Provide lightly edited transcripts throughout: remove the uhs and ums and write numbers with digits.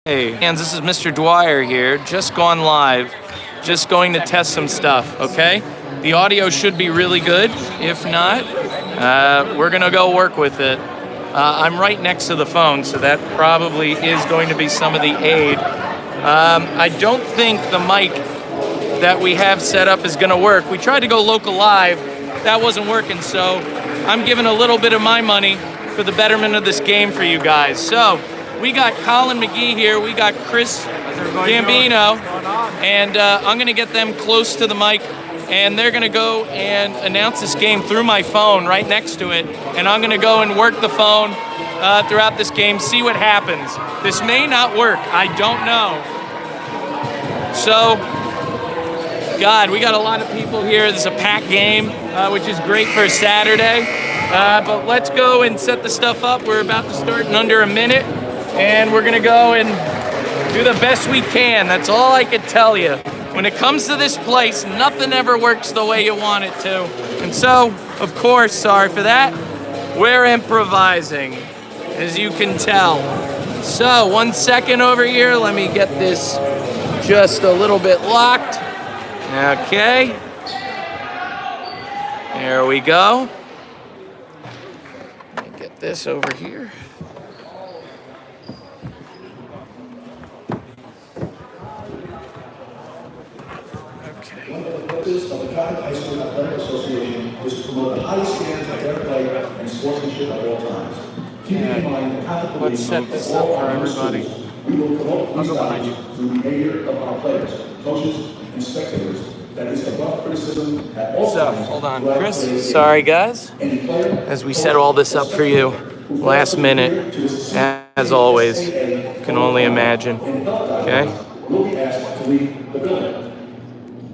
Hey, fans, this is Mr. Dwyer here, just gone live, just going to test some stuff, okay? The audio should be really good. If not, we're gonna go work with it. I'm right next to the phone, so that probably is going to be some of the aid. I don't think the mic that we have set up is gonna work. We tried to go local live, that wasn't working, so I'm giving a little bit of my money for the betterment of this game for you guys. So, we got Colin McGee here, we got Chris Gambino, and I'm gonna get them close to the mic, and they're gonna go and announce this game through my phone right next to it, and I'm gonna go and work the phone throughout this game, see what happens. This may not work, I don't know. So, God, we got a lot of people here. This is a packed game, which is great for a Saturday, but let's go and set the stuff up. We're about to start in under a minute. And we're gonna go and do the best we can. That's all I can tell you. When it comes to this place, nothing ever works the way you want it to. And so, of course, sorry for that, we're improvising, as you can tell. So, 1 second over here. Let me get this just a little bit locked. Okay. There we go. Let me get this over here. One of the purposes of the Catholic High School Athletic Association is to promote the highest standards of fair play and sportsmanship at all times. Keeping in mind the Catholic Let's set this up for everybody. We will promote these values through behavior of our players, coaches, and spectators that is above criticism at all times. Hold on, Chris. Sorry, guys. As we set all this up for you, last minute, as always, can only imagine. Okay? Will be asked to leave the building.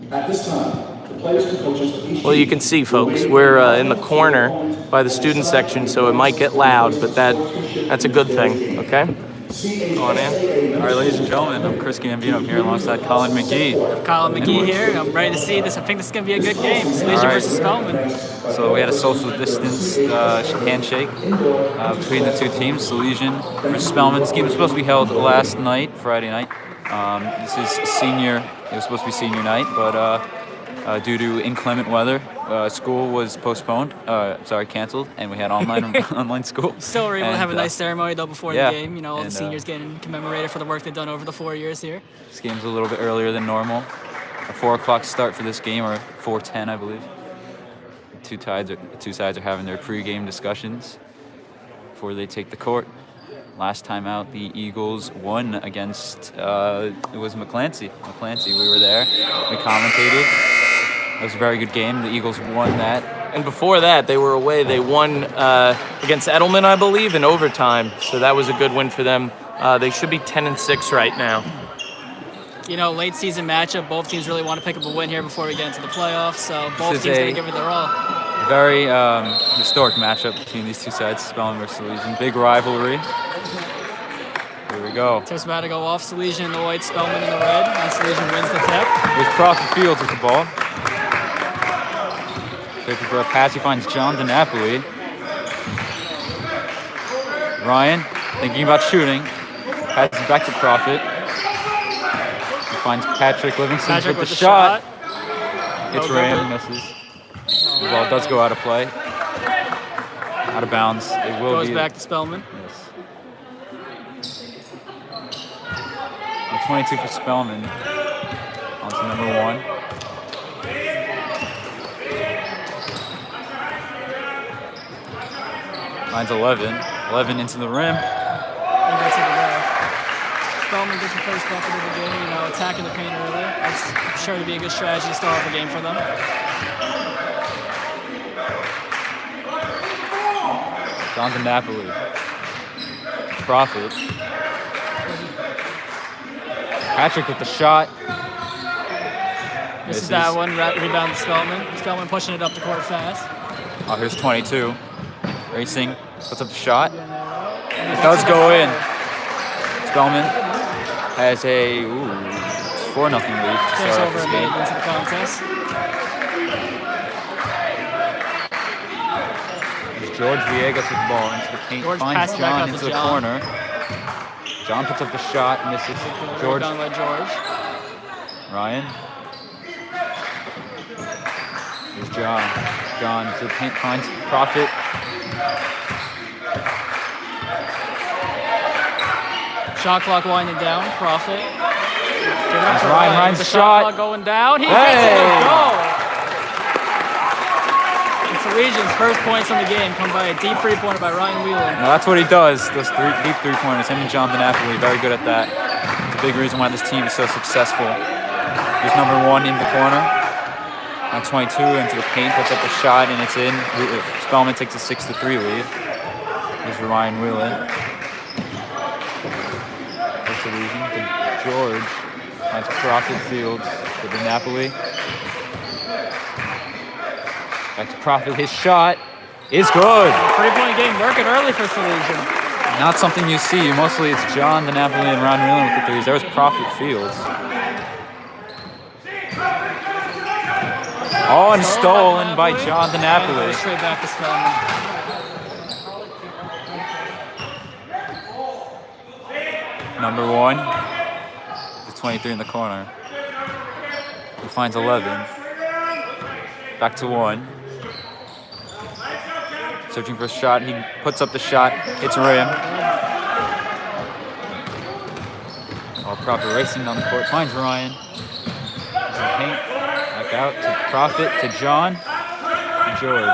At this time, the players and coaches of each Well, you can see, folks, we're in the corner by the student section, so it might get loud, but that's a good thing, okay? Go on in. All right, ladies and gentlemen, I'm Chris Gambino. I'm here alongside Colin McGee. Colin McGee here. I'm ready to see this. I think this is going to be a good game. Salesian versus Spellman. So we had a social distance handshake between the two teams, Salesian versus Spellman. This game was supposed to be held last night, Friday night. This is senior. It was supposed to be senior night, but due to inclement weather, school was postponed. Canceled, and we had online school. Still were able to have a nice ceremony though before yeah, the game. You know, all the seniors getting commemorated for the work they've done over the 4 years here. This game's a little bit earlier than normal. A 4 o'clock start for this game, or 4:10, I believe. Two sides are having their pre-game discussions before they take the court. Last time out, the Eagles won against, it was McClancy. We were there. We commentated. It was a very good game. The Eagles won that. And before that, they were away. They won against Edelman, I believe, in overtime. So that was a good win for them. They should be 10-6 right now. You know, late season matchup. Both teams really want to pick up a win here before we get into the playoffs. So both teams going to give it their all. Very historic matchup between these two sides, Spellman versus Salesian. Big rivalry. Here we go. Tip's about to go off. Salesian in the white, Spellman in the red. And Salesian wins the tip. Here's Prophet Fields with the ball. Looking for a pass. He finds John DiNapoli. Ryan, thinking about shooting. Passes back to Prophet. He finds Patrick Livingston with the shot. Hits Ryan, misses. The ball does go out of play. Out of bounds. It will goes back to Spellman. Yes. 22 for Spellman. On to number 1. Finds 11. 11 into the rim. And gets it away. Spellman gets the first bucket of the game, you know, attacking the paint early. That's sure to be a good strategy to start off a game for them. John DiNapoli. Prophet. Patrick with the shot. This is that one, rebound to Spellman. Spellman pushing it up the court fast. Oh, here's 22. Racing, puts up the shot. It does go in. Spellman has a 4-0 lead to start off this game. Into the contest. George Villegas with the ball into the paint. George finds passes back John out into to the John. corner. John puts up the shot, misses. George. Done by George. Ryan. Here's John. John to the paint, finds Prophet. Shot clock winding down. Prophet. That's Ryan. Ryan's The shot. clock going down. He Hey! gets it. Let's go. It's the Legion's first points on the game, come by a deep three-pointer by Ryan Whelan. Now that's what he does, those deep three-pointers. Him and Jonathan Appley, very good at that. It's a big reason why this team is so successful. Here's number 1 in the corner. On 22 into the paint, puts up a shot, and it's in. Spellman takes a 6-3 lead. Here's Ryan Whelan. First illusion to George. That's Prophet Fields to the Napoli. Back to Prophet. His shot is good. Three-point game working early for Salesian. Not something you see. Mostly it's John, the Napoli, and Ryan Whelan with the threes. There was Prophet Fields. Oh, and stolen by John, the Napoli. Straight back to Spellman. Number 1. The 23 in the corner. He finds 11. Back to 1. Searching for a shot. He puts up the shot. Hits rim. Oh, Prophet racing down the court. Finds Ryan. Paint. Back out to Prophet, to John, to George.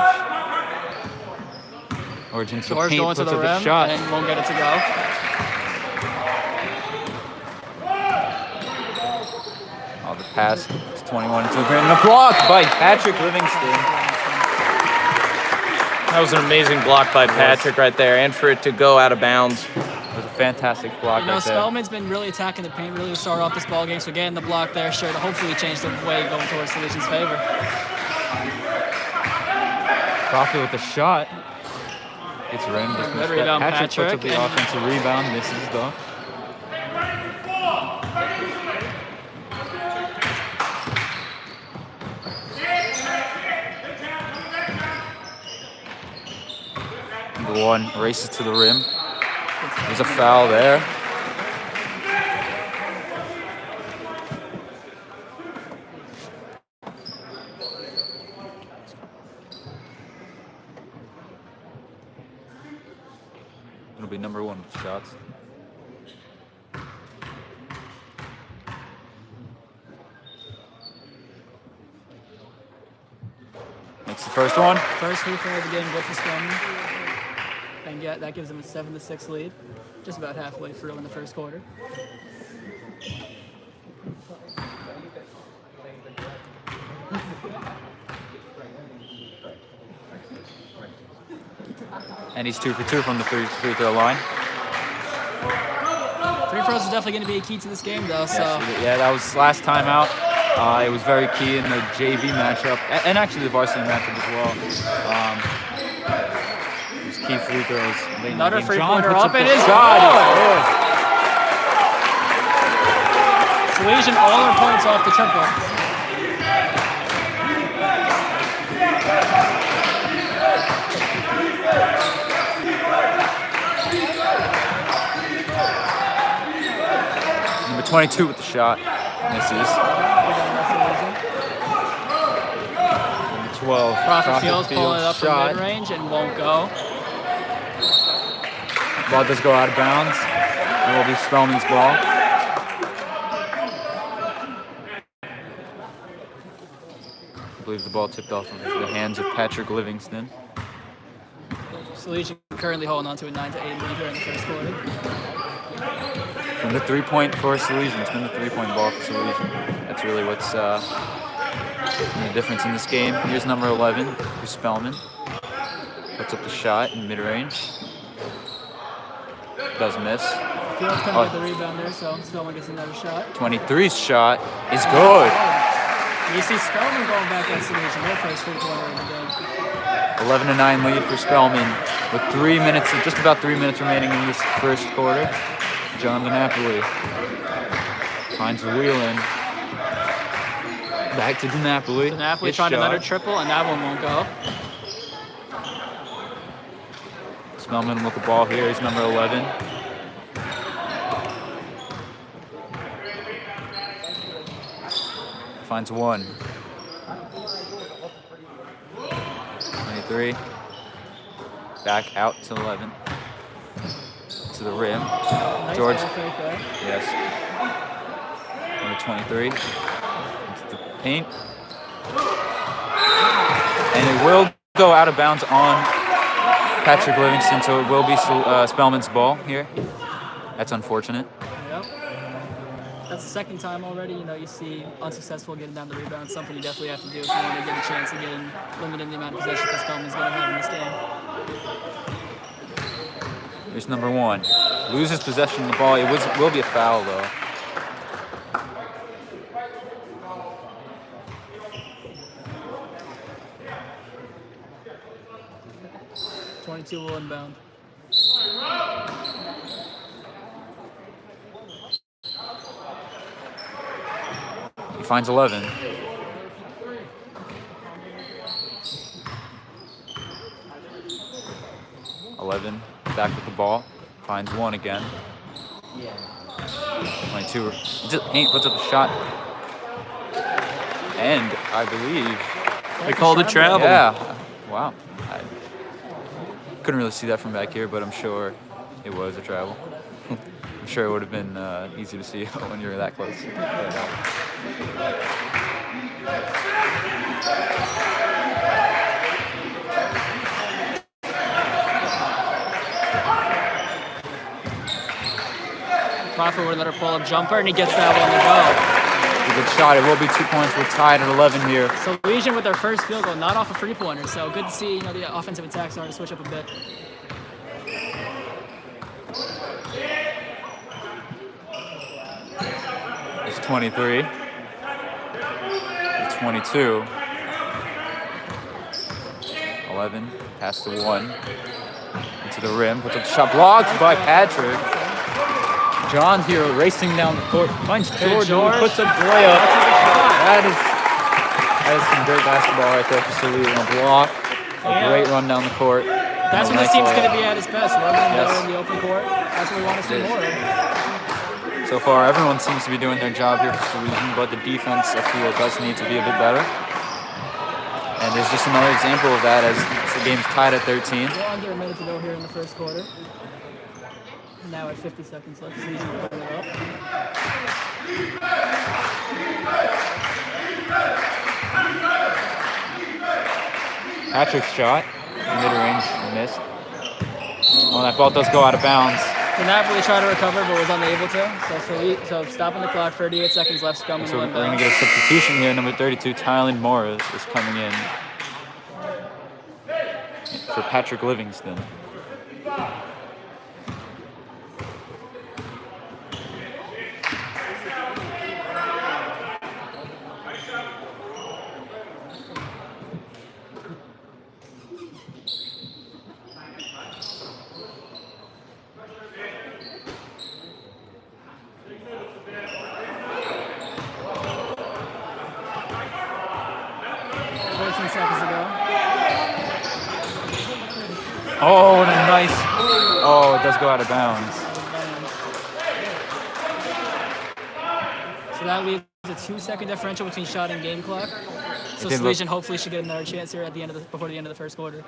George into the George paint, going puts to the up the rim shot. and won't get it to go. Oh, the pass to 21 into the rim. And a block by Patrick Livingston. That was an amazing block by Patrick right there, and for it to go out of bounds. It was a fantastic block You know, right there. Spellman's been really attacking the paint, really started off this ball game, so getting the block there sure to hopefully change the way going towards Salesian's favor. Prophet with the shot. It's rimmed. Good rebound, Patrick puts up the Patrick, and- offensive rebound. Misses though. Number 1 races to the rim. There's a foul there. It'll be number 1 with shots. Makes the first one. First free throw of the game, good for Spellman. And yeah, that gives him a 7-6 lead, just about halfway through in the first quarter. And he's 2 for 2 from the free throw line. Free throws are definitely going to be a key to this game, though. So Yeah, that was last time out. It was very key in the JV matchup, and actually the varsity matchup as well. It was key free throws. another John three-pointer puts up, the it is shot. good. Salesian all their points off the triple. Number 22 with the shot. Misses. Number 12. Prophet Fields pulling it up shot. from mid-range and won't go. Ball does go out of bounds. It will be Spellman's ball. I believe the ball tipped off of the hands of Patrick Livingston. Salesian currently holding on to a 9-8 lead here in the first quarter. From the three-point for Salesian. It's been the three-point ball for Salesian. That's really what's the difference in this game. Here's number 11 for Spellman. Puts up the shot in mid-range. Does miss. Fields coming with the rebound there, so Spellman gets another shot. 23's shot is good. You see Spellman going back at Salesian, their first three-pointer in the game. 11-9 lead for Spellman with 3 minutes, just about 3 minutes remaining in this first quarter. John DiNapoli finds Whelan. Back to DiNapoli. DiNapoli His trying shot. another triple, and that one won't go. Spellman with the ball here. He's number 11. finds one. 23. Back out to 11. To the rim. Nice George. ball fake there. Yes. Number 23. Into the paint. And it will go out of bounds on Patrick Livingston, so it will be Spellman's ball here. That's unfortunate. Yep. That's the second time already. You see unsuccessful getting down the rebound. Something you definitely have to do if you want to get a chance of getting limiting the amount of possessions that Spellman's going to have in this game. Here's number 1. Loses possession of the ball. It will be a foul, though. .22 will inbound. He finds 11. Back with the ball. Finds 1 again. 22. Just paint, puts up a shot. And I believe They called it travel. Yeah. Wow. I couldn't really see that from back here, but I'm sure it was a travel. I'm sure it would have been easy to see when you're that close. Crawford with another pull-up jumper, and he gets that one to go. Good shot. It will be 2 points. We're tied at 11 here. Salesian with their first field goal, not off a three-pointer. So good to see, the offensive attack starting to switch up a bit. It's 23. It's 22. 11. Pass to 1. Into the rim. Puts up the shot. Blocked by Patrick. John here racing down the court. Finds George. George. Puts a layup. That is some great basketball right there for Salesian. A block. A great run down the court. That's when this team's going to be at its best. Rubbing in the open court. That's what we want to see more of. So far, everyone seems to be doing their job here for Salesian, but the defense, I feel, does need to be a bit better. And there's just another example of that as the game's tied at 13. We're under a minute to go here in the first quarter. Now at 50 seconds left, Salesian putting it up. Patrick's shot, mid-range, missed. Well, that ball does go out of bounds. Did not really try to recover, but was unable to. So stopping the clock, 38 seconds left. Spellman So will we're going inbound. to get a substitution here. Number 32, Tylen Morris, is coming in for Patrick Livingston. Oh, and a nice. Oh, it does go out of bounds. So that leaves a 2-second differential between shot and game clock. So Salesian hopefully should get another chance here at the end of before the end of the first quarter.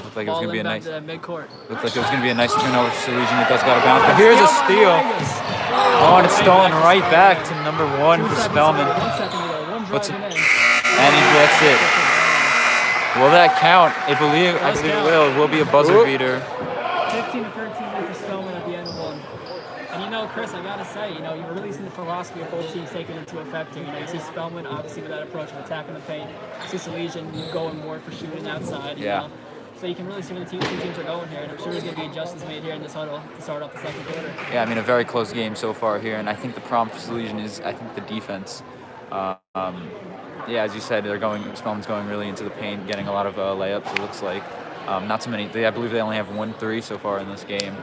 Looked like it was going to be a nice. Mid-court. Looked like it was going to be a nice turnover for Salesian. It does go out of bounds. But here's a steal. Oh, and it's stolen right back to number 1 for Spellman. 1 second to go. One driving in. And he gets it. Will that count? I believe it will. It will be a buzzer beater. 15 to 13 for Spellman at the end of one. And Chris, I gotta say, you're really seeing the philosophy of both teams taking into effect here. You see Spellman obviously with that approach of attacking the paint. You see Salesian going more for shooting outside. You know? So you can really see where the two teams are going here, and I'm sure there's going to be adjustments made here in this huddle to start off the second quarter. Yeah, I mean, a very close game so far here, and I think the problem for Salesian is, I think, the defense. Yeah, as you said, Spellman's going really into the paint, getting a lot of layups, it looks like. Not so many. I believe they only have 1 3 so far in this game.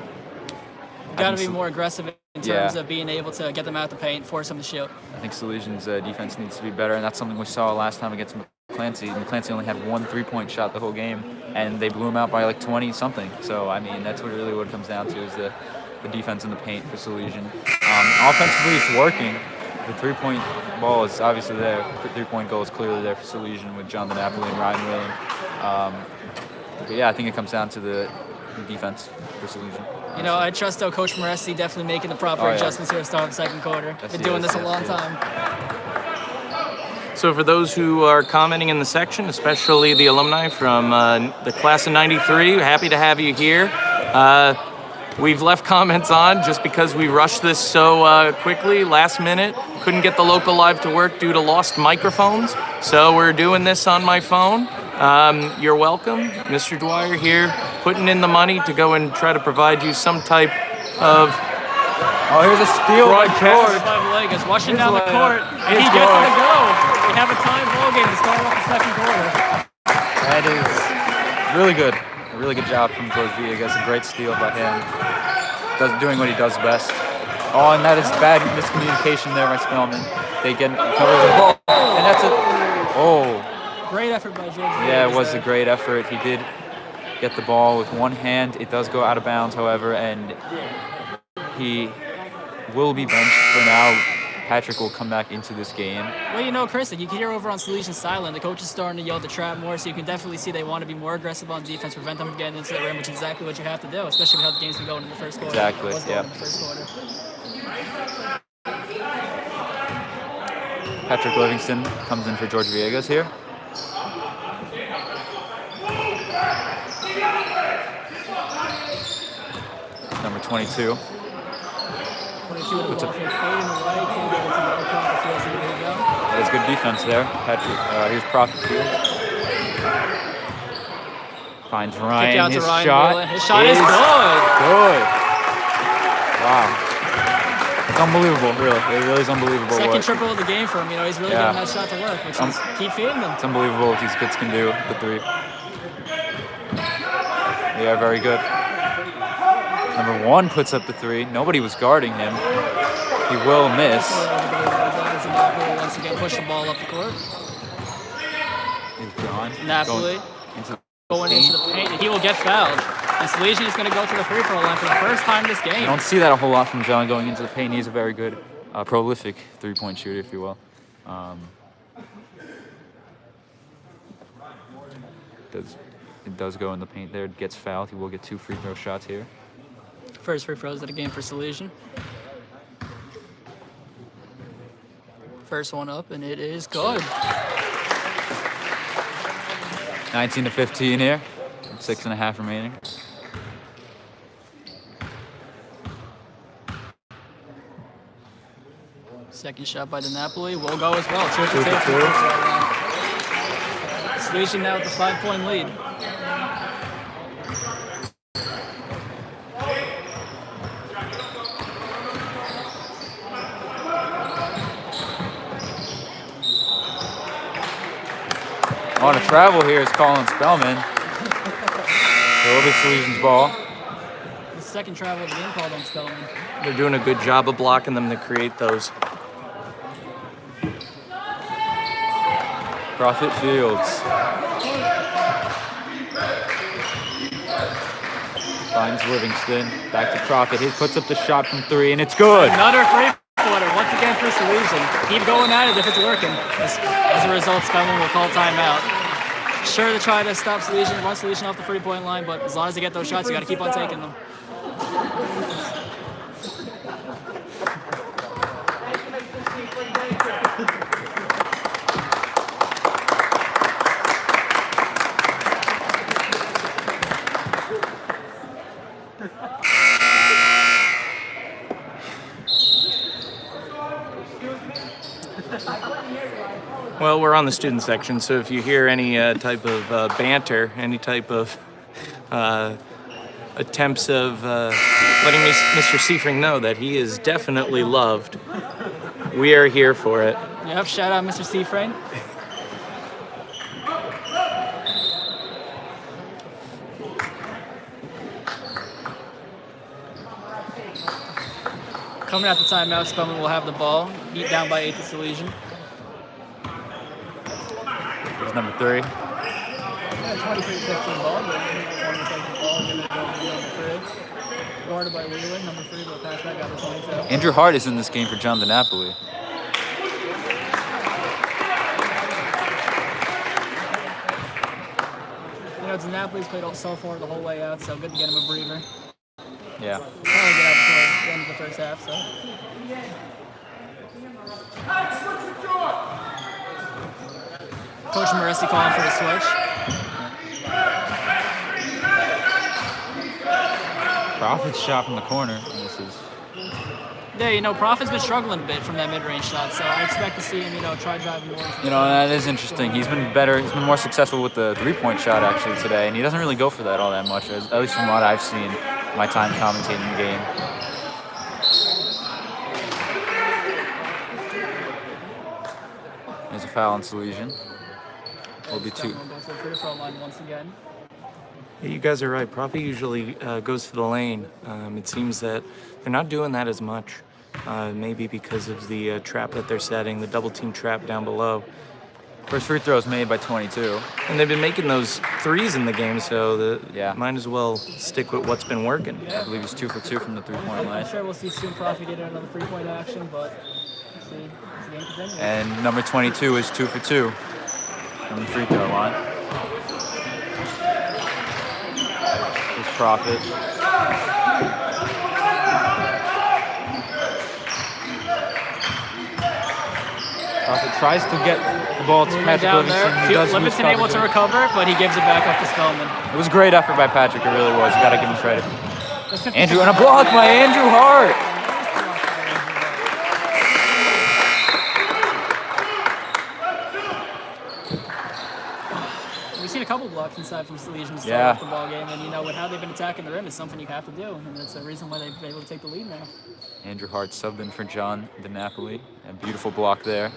Got to be more aggressive in terms of being able to get them out the paint, force them to shoot. I think Salesian's defense needs to be better, and that's something we saw last time against McClancy. McClancy only had 1 3-point shot the whole game, and they blew him out by like 20-something. So, I mean, that's what it comes down to is the defense in the paint for Salesian. Offensively, it's working. The three-point ball is obviously there. The three-point goal is clearly there for Salesian with John Napoli and Ryan Whelan. But yeah, I think it comes down to the defense for Salesian. You know, I trust though Coach Moresti definitely making the proper adjustments here to start the second quarter. Yes, Been doing this a long yes. time. So for those who are commenting in the section, especially the alumni from the class of 93, happy to have you here. We've left comments on just because we rushed this so quickly, last minute. Couldn't get the local live to work due to lost microphones. So we're doing this on my phone. You're welcome. Mr. Dwyer here, putting in the money to go and try to provide you some type of Oh, here's a steal by George. Vegas rushing down the court, and he gets it to go. We have a tie ball game to start off the second quarter. That is really good. A really good job from George Villegas. A great steal by him. Doing what he does best. Oh, and that is bad miscommunication there by Spellman. They get cover the ball, and that's a Great effort by George. Yeah, it was a great effort. He did get the ball with one hand. It does go out of bounds, however, and he will be benched for now. Patrick will come back into this game. Well, you know, Chris, you can hear over on Salesian Silent, the coach is starting to yell the trap more, so you can definitely see they want to be more aggressive on defense, prevent them from getting into the rim, which is exactly what you have to do, especially with how the game's been going in the first quarter. Exactly, yeah. In the first quarter. Patrick Livingston comes in for George Villegas here. Number 22. 22 with the ball fade in the way, can't get it to the other corner of the field, so there you go. That is good defense there. Patrick, here's Prophet Field. Finds Ryan. Kick out to His Ryan shot. Whelan. His shot is good. Good. Wow. It's unbelievable, really. It really is unbelievable. Second triple of the game for him. You know, he's really getting that shot to work, which is keep feeding them. It's unbelievable what these kids can do. The three. They are very good. Number 1 puts up the 3. Nobody was guarding him. He will miss. Once again, push the ball up the court. He's gone. Napoli going into the paint, and he will get fouled. And Salesian is going to go to the free throw line for the first time this game. You don't see that a whole lot from John going into the paint. He's a very good, prolific three-point shooter, if you will. It does go in the paint there. It gets fouled. He will get 2 free throw shots here. First free throws of the game for Salesian. First one up, and it is good. 19-15 here. 6.5 remaining. Second shot by the Napoli will go as well. 2 for 2. Salesian now with the 5-point lead. On a travel here is Colin Spellman. A little bit Salesian's ball. The second travel of the game called on Spellman. They're doing a good job of blocking them to create those. Prophet Fields. Finds Livingston. Back to Prophet. He puts up the shot from 3, and it's good. Another three-pointer once again for Salesian. Keep going at it if it's working. As a result, Spellman will call timeout. Sure to try to stop Salesian, run Salesian off the three-point line, but as long as they get those shots, you got to keep on taking them. Well, we're on the student section, so if you hear any type of banter, any type of attempts of letting Mr. Seifring know that he is definitely loved, we are here for it. Yep, shout out Mr. Seifring. Coming out the timeout, Spellman will have the ball. Beat down by 8 to Salesian. Here's number 3. 23-15 ball. Guarded by Whelan, number 3, but pass back out to 22. Andrew Hart is in this game for John Napoli. Napoli's played so far the whole way out, so good to get him a breather. Yeah. Probably get out before the end of the first half, so. Coach Moresi calling for the switch. Prophet's shot from the corner. This is. Yeah, Prophet's been struggling a bit from that mid-range shot, so I expect to see him, try driving more. That is interesting. He's been better. He's been more successful with the three-point shot actually today, and he doesn't really go for that all that much, at least from what I've seen my time commentating the game. There's a foul on Salesian. Will be two. Goes to the free throw line once again. Yeah, you guys are right. Prophet usually goes to the lane. It seems that they're not doing that as much. Maybe because of the trap that they're setting, the double team trap down below. First free throw is made by 22. And they've been making those threes in the game, so Yeah. might as well stick with what's been working. I believe he's 2 for 2 from the three-point line. I'm sure we'll see soon Prophet get another three-point action, but we'll see. It's a game continues. And number 22 is 2 for 2 from the free throw line. Here's Prophet. Prophet tries to get the ball to Patrick down Livingston. there. He does lose Livingston able to coverage. recover, but he gives it back up to Spellman. It was a great effort by Patrick. It really was. You got to give him credit. That's 50 Andrew, and a block by Andrew Hart. We've seen a couple blocks inside from Salesian to start Yeah. off the ball game, and with how they've been attacking the rim, it's something you have to do, and that's the reason why they've been able to take the lead now. Andrew Hart subbed in for John DiNapoli. A beautiful block there.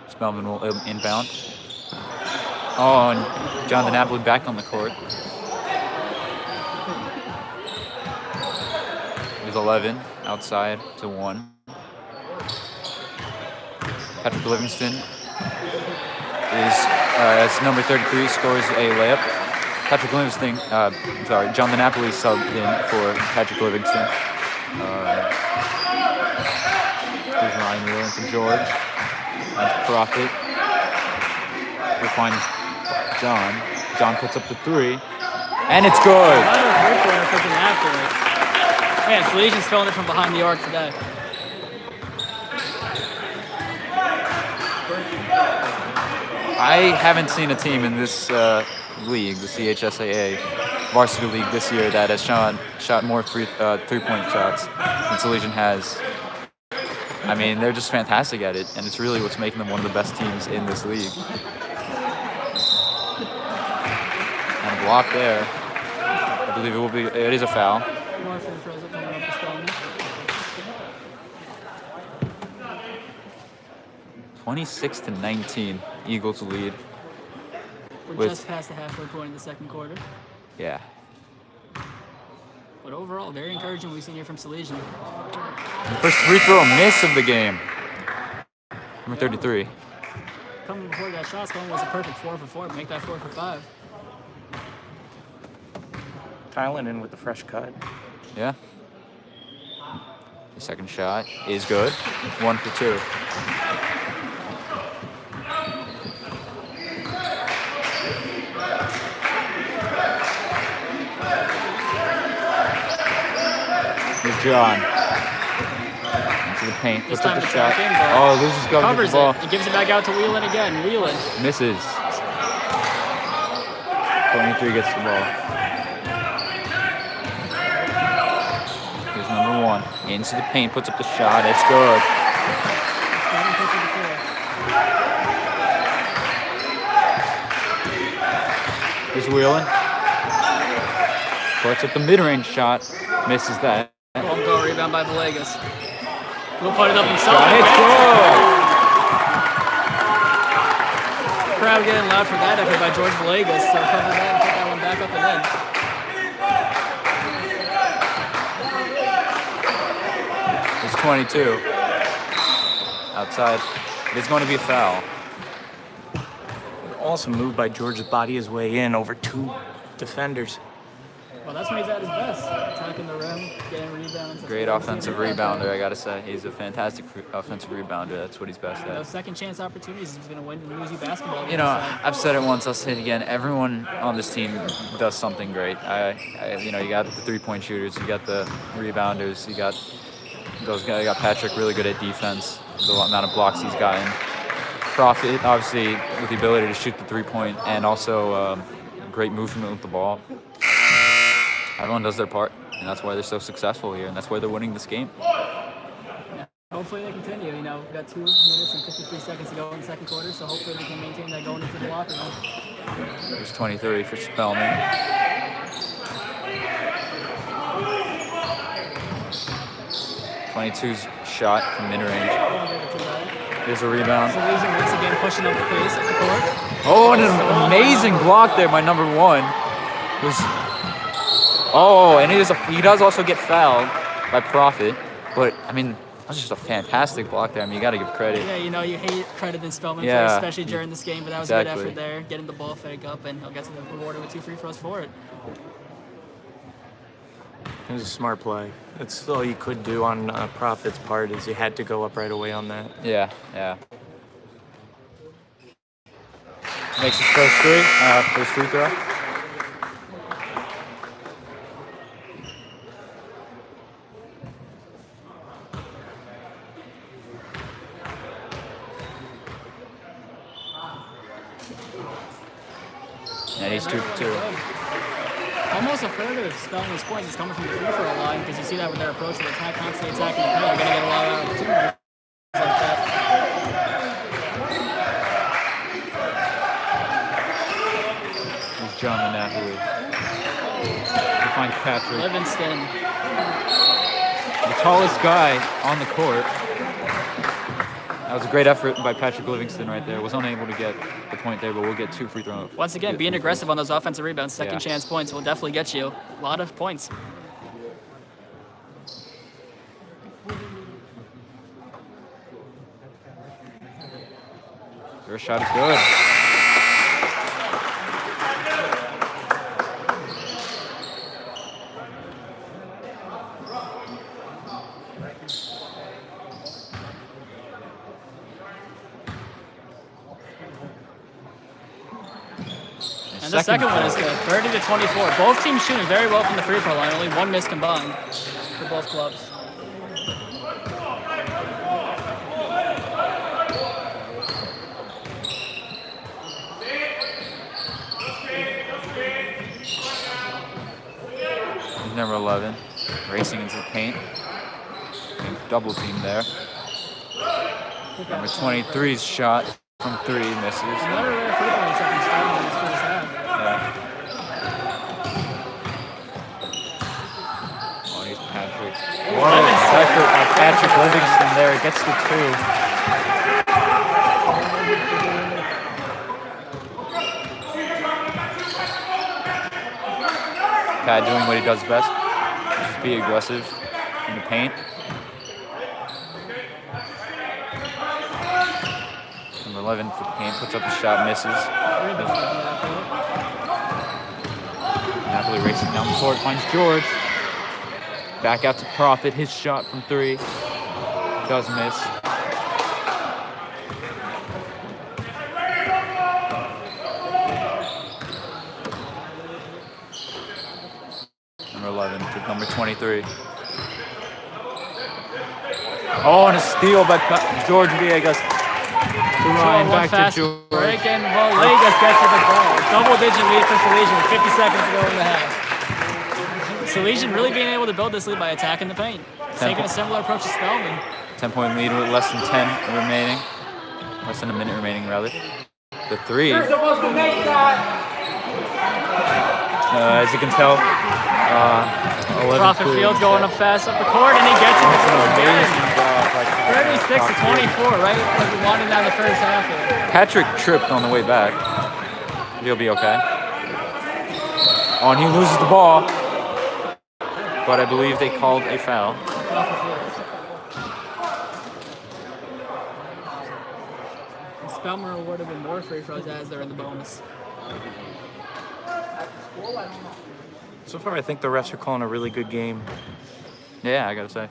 Spellman will inbound. Oh, and John DiNapoli back on the court. There's 11 outside to 1. Patrick Livingston is, as number 33, scores a layup. Patrick Livingston, John DiNapoli subbed in for Patrick Livingston. Here's Ryan Wheeler to George. That's Prophet. We'll find John. John puts up the 3. And it's good. Another three-pointer for DiNapoli. Man, Salesian's filling it from behind the arc today. I haven't seen a team in this league, the CHSAA Varsity League this year, that has shot more three-point shots than Salesian has. I mean, they're just fantastic at it, and it's really what's making them one of the best teams in this league. And a block there. I believe it is a foul. More free throws up coming up for Spellman. 26-19, Eagles lead. We're With- just past the halfway point in the second quarter. Yeah. But overall, very encouraging what we've seen here from Salesian. First free throw miss of the game. Number 33. Coming before that shot, Spellman was a perfect 4 for 4. Make that 4 for 5. Tylen in with the fresh cut. Yeah. The second shot is good. 1 for 2. Here's John. Into the paint. This Puts up time the shot. attacking, but Oh, loses coverage of covers the ball. it. He gives it back out to Whelan again. Whelan. Misses. 23 gets the ball. Here's number 1. Into the paint. Puts up the shot. It's good. Spellman puts it to 4. Here's Whelan. Puts up the mid-range shot. Misses that. Ball go rebound by Villegas. He'll put it up himself. It's good. Crowd getting loud for that effort by George Villegas. So cover that and put that one back up and in. It's 22. Outside. It's going to be a foul. Awesome move by George to body his way in over 2 defenders. Well, that's when he's at his best. Attacking the rim, getting rebounds. Great offensive rebounder, I gotta say. He's a fantastic offensive rebounder. That's what he's best at. Those second chance opportunities, he's going to win and lose you basketball games. You know, So. I've said it once, I'll say it again. Everyone on this team does something great. You know, you got the three-point shooters, you got the rebounders, you got those guys. You got Patrick, really good at defense. The amount of blocks he's gotten. Prophet, obviously, with the ability to shoot the three-point, and also great movement with the ball. Everyone does their part, and that's why they're so successful here, and that's why they're winning this game. Hopefully they continue. You know, we've got 2 minutes and 53 seconds to go in the second quarter, so hopefully they can maintain that going into the locker room. There's 23 for Spellman. '22's shot from mid-range. There's a rebound. Salesian once again pushing up the pace at the court. Oh, and an amazing block there by number 1. And he does also get fouled by Prophet, but I mean, that was just a fantastic block there. I mean, you got to give credit. Yeah, you know, you hate credit in Spellman Yeah. play, especially during this game, but that was a Exactly. good effort there, getting the ball fake up, and he'll get to the rewarded with 2 free throws for it. It was a smart play. That's all you could do on Prophet's part is you had to go up right away on that. Yeah. Makes his first free throw. And he's 2 for 2. Almost a third of Spellman's points is coming from the free throw line, because you see that with their approach, with attack, constantly attacking the paint, you're going to get a lot of opportunities like that. Here's John the Napoli. He finds Patrick. Livingston. The tallest guy on the court. That was a great effort by Patrick Livingston right there. Was unable to get the point there, but we'll get 2 free throws. Once again, being aggressive on those offensive rebounds, second chance points will definitely get you a lot of points. First shot is good. And the second one is good, 30 to 24. Both teams shooting very well from the free throw line, only 1 miss combined for both clubs. He's number 11, racing into the paint. Double team there. Number 23's shot from 3 misses. Another rare free throw attempt in Spellman in this first half. Oh, here's Patrick. What an effort by Patrick Livingston there. It gets the 2. Pat doing what he does best. Just be aggressive in the paint. Number 11 for paint, puts up the shot, misses. Napoli racing down the court, finds George. Back out to Prophet, his shot from 3. Does miss. Number 11 to number 23. Oh, and a steal by George Villegas. Ryan back to George. Break and Villegas gets to the ball. Double-digit lead for Salesian with 50 seconds to go in the half. Salesian really being able to build this lead by attacking the paint. Taking a similar approach to Spellman. 10-point lead with less than 10 remaining. Less than a minute remaining, rather. The 3. You're supposed to make that. As you can tell, 11 Prophet Fields going up fast up the court, and he gets it. Amazing job by 36 to 24, right? Like we wanted that in the first half. Patrick tripped on the way back. He'll be okay. Oh, and he loses the ball. But I believe they called a foul. And Spellman awarded with more free throws as they're in the bonus. So far, I think the refs are calling a really good game. Yeah, I gotta say.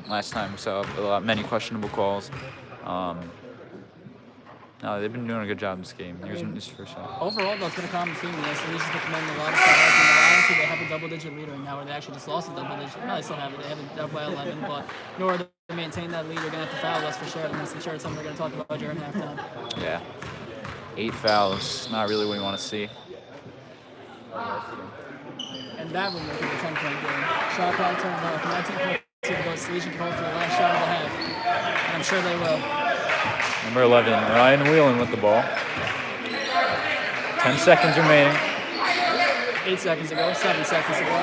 Last time we saw many questionable calls. No, they've been doing a good job in this game. Here's his first shot. Overall, though, it's been a common theme. Salesian's been committing a lot of fouls. Obviously, they have a double-digit lead right now, where they actually just lost a double-digit. No, they still have it. They have it up by 11, but in order to maintain that lead, they're going to have to foul less for sure. And I'm sure it's something we're going to talk about during halftime. Yeah. 8 fouls. Not really what you want to see. And that would make it a 10-point game. Shot clock turned off. 19 points to go. Salesian can hold for the last shot of the half. And I'm sure they will. Number 11, Ryan Whelan with the ball. 10 seconds remaining. 8 seconds ago. 7 seconds ago.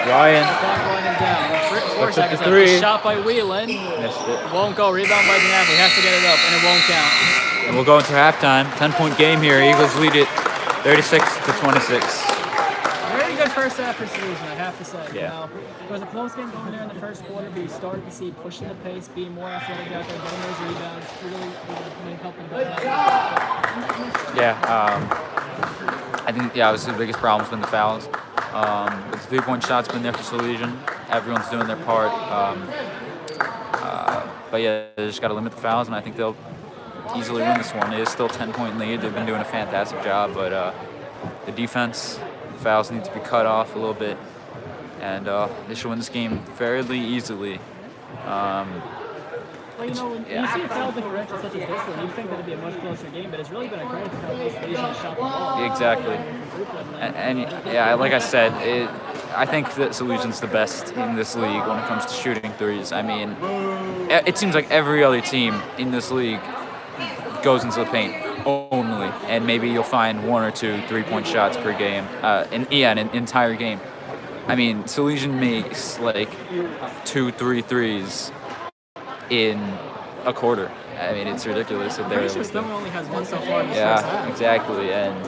Ryan. The clock winding down. 4 seconds left. Three. Shot by Whelan. Missed it. Won't go. Rebound by DeNapoli. Has to get it up, and it won't count. And we'll go into halftime. 10-point game here. Eagles lead it 36-26. Very good first half for Salesian, I have to say. Yeah. You know, there was a close game going there in the first quarter, but you started to see pushing the pace, being more athletic out there, getting those rebounds, really helping them. Yeah, I think, obviously the biggest problem's been the fouls. But the three-point shot's been there for Salesian. Everyone's doing their part. But yeah, they just got to limit the fouls, and I think they'll easily win this one. It is still a 10-point lead. They've been doing a fantastic job, but the defense, the fouls need to be cut off a little bit, and they should win this game fairly easily. Well, you know, when you see a foul differential such as this one, you'd think that it'd be a much closer game, but it's really been a great how Salesian has shot the ball. Exactly. And yeah, like I said, I think that Salesian's the best in this league when it comes to shooting threes. I mean, it seems like every other team in this league goes into the paint only, and maybe you'll find 1 or 2 3-point shots per game, an entire game. I mean, Salesian makes like 2-3 threes in a quarter. I mean, it's ridiculous that they're. Pretty sure Spellman only has one so far in this first half. Yeah, exactly, and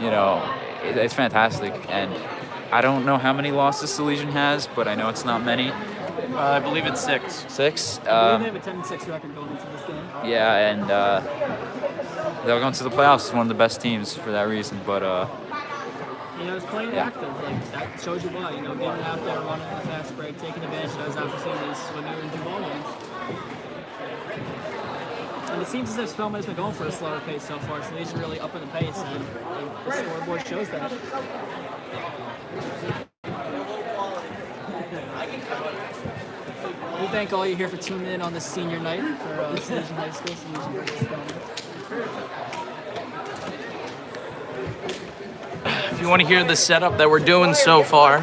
you know, it's fantastic. And I don't know how many losses Salesian has, but I know it's not many. I believe it's 6. 6. I believe they have a 10-6 record going into this game. Yeah, and they'll go into the playoffs as one of the best teams for that reason. But you know, it's playing active. Like that shows you why. You know, getting out there, running the fast break, taking advantage of those opportunities when they're in the ball games. And it seems as if Spellman has been going for a slower pace so far, so he's really upping the pace, and the scoreboard shows that. We thank all you here for tuning in on this senior night for Salesian High School, Salesian versus Spellman. If you want to hear the setup that we're doing so far,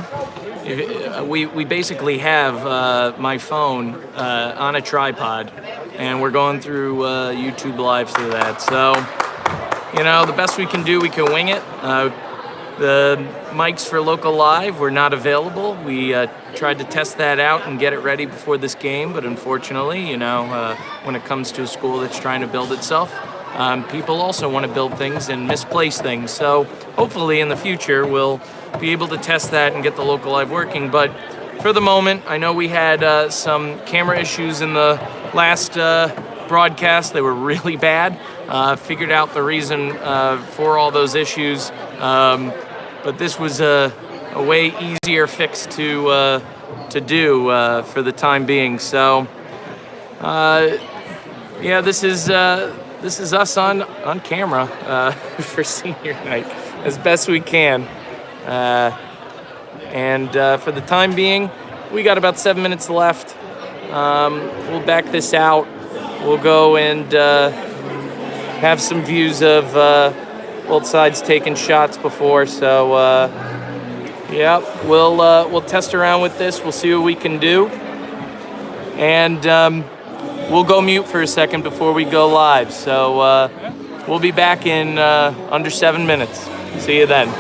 we basically have my phone on a tripod, and we're going through YouTube Live through that. So, you know, the best we can do, we can wing it. The mics for local live were not available. We tried to test that out and get it ready before this game, but unfortunately, you know, when it comes to a school that's trying to build itself, people also want to build things and misplace things. So hopefully in the future we'll be able to test that and get the local live working. But for the moment, I know we had some camera issues in the last broadcast. They were really bad. Figured out the reason for all those issues. But this was a way easier fix to do for the time being. So yeah, this is us on camera for senior night as best we can. And for the time being, we got about 7 minutes left. We'll back this out. We'll go and have some views of both sides taking shots before. So yeah, we'll test around with this. We'll see what we can do. And we'll go mute for a second before we go live. So we'll be back in under 7 minutes. See you then.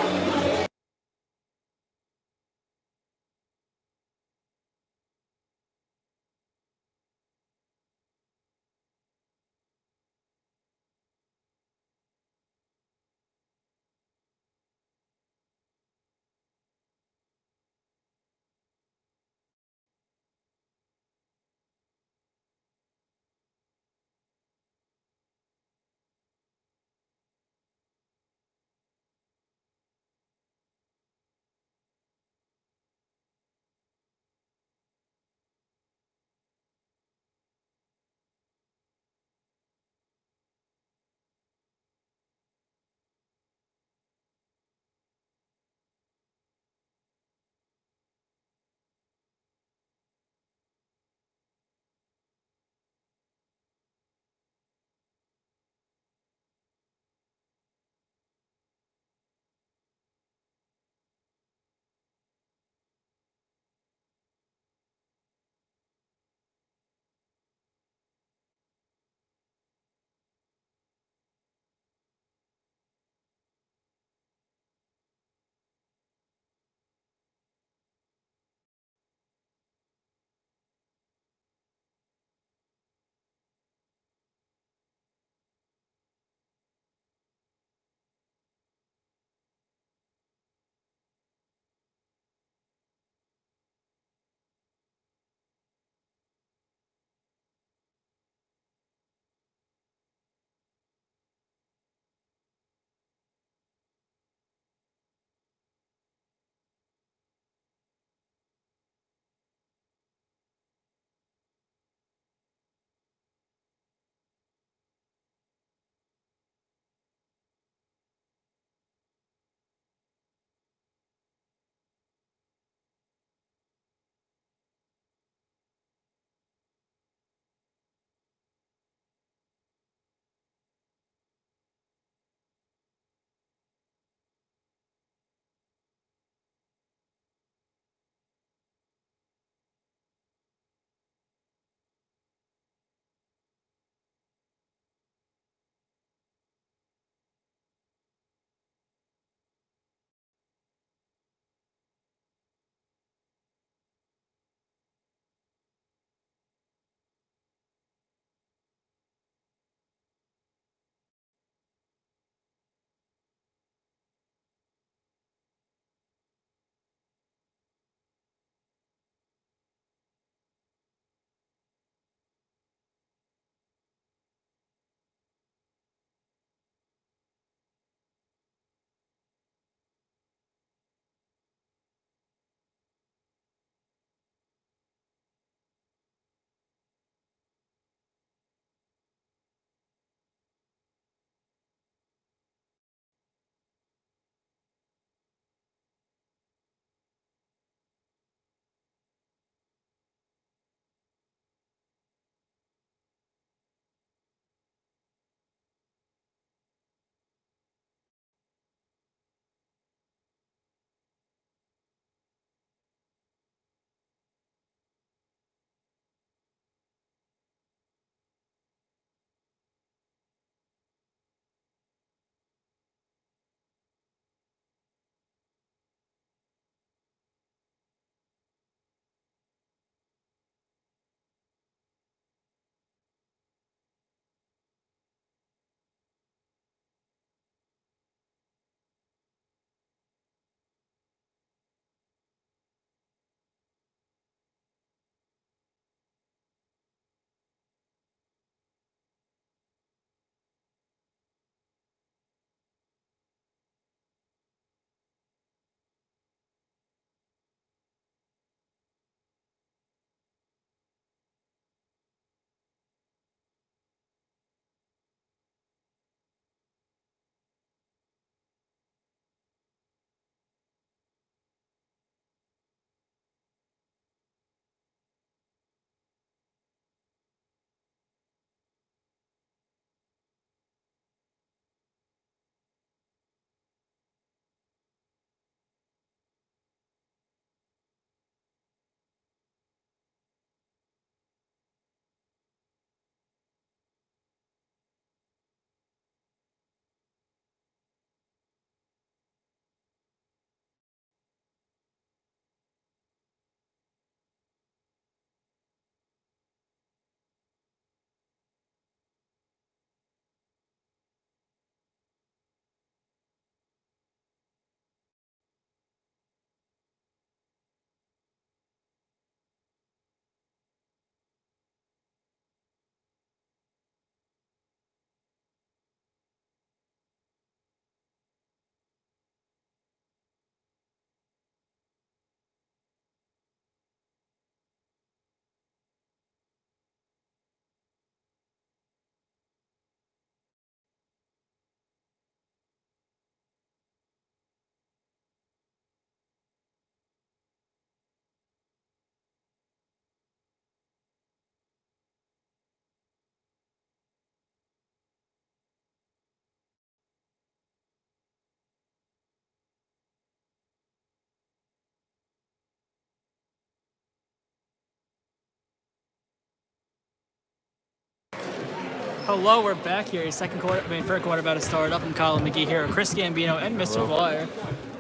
Hello, we're back here. Third quarter about to start up. I'm Colin McGee here with Chris Gambino and Mr. Dwyer.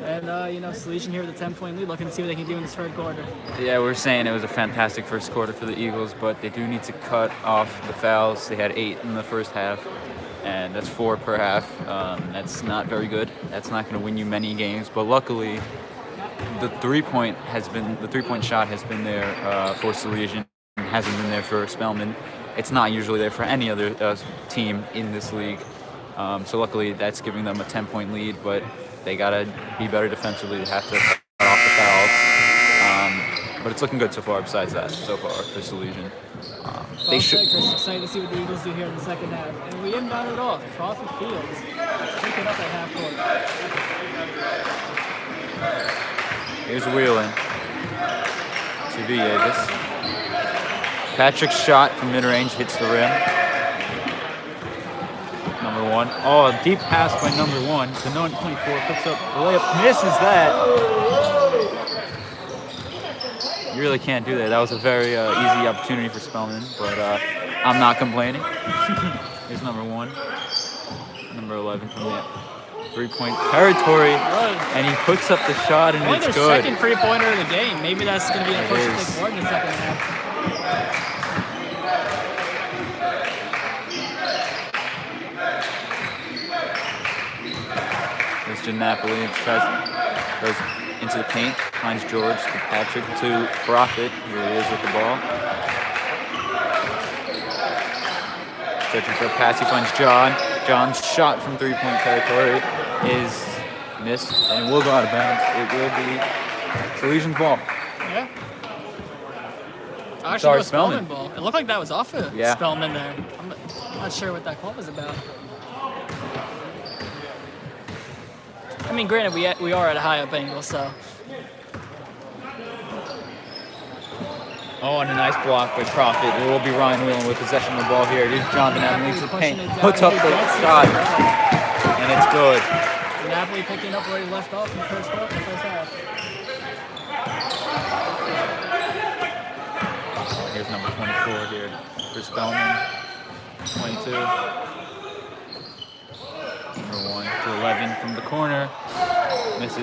And, Salesian here with a 10-point lead, looking to see what they can do in this third quarter. Yeah, we're saying it was a fantastic first quarter for the Eagles, but they do need to cut off the fouls. They had 8 in the first half, and that's 4 per half. That's not very good. That's not going to win you many games, but luckily the three-point shot has been there for Salesian. It hasn't been there for Spellman. It's not usually there for any other team in this league. So luckily that's giving them a 10-point lead, but they got to be better defensively. They have to cut off the fouls. But it's looking good so far besides that, so far for Salesian. They should. Chris, excited to see what the Eagles do here in the second half. And we inbound it off. Crawford Fields. Pick it up at half court. Here's Wheelan to Villegas. Patrick's shot from mid-range hits the rim. Number 1. Oh, a deep pass by number 1. The 24 picks up the layup, misses that. You really can't do that. That was a very easy opportunity for Spellman, but I'm not complaining. Here's number 1. Number 11 from the three-point territory, and he puts up the shot, and it's good. Second three-pointer of the game. Maybe that's going to be a push to take forward in the second half. There's Napoli and goes into the paint, finds George to Patrick to Profit. Here he is with the ball. Searching for a pass, he finds John. John's shot from three-point territory is missed and will go out of bounds. It will be Salesian's ball. Yeah. Actually, Sorry, Spellman ball. It looked like that was off of Yeah. Spellman there. I'm not sure what that call was about. I mean, granted, we are at a high up angle, so. Oh, and a nice block by Profit. It will be Ryan Wheelan with possession of the ball here. Here's Jonathan Napoli to the paint. Puts up the shot, and it's good. Napoli picking up where he left off in the first half. Here's number 24 here for Spellman. 22. Number 1 to 11 from the corner. Misses.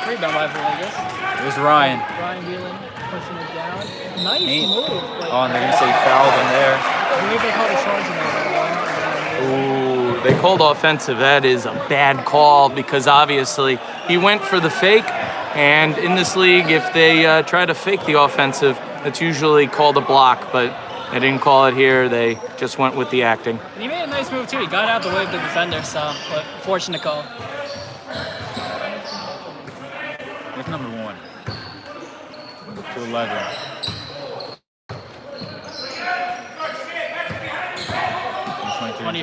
Rebound by Villegas. There's Ryan. Ryan Wheelan pushing it down. Nice move. Oh, and they're going to say foul them there. I believe they called a charge in that Ooh, they called offensive. That is a bad call because obviously he went for the fake. And in this league, if they try to fake the offensive, that's usually called a block. But they didn't call it here. They just went with the acting. And he made a nice move, too. He got out the way of the defender, so fortunate call. Here's number 1 to 11.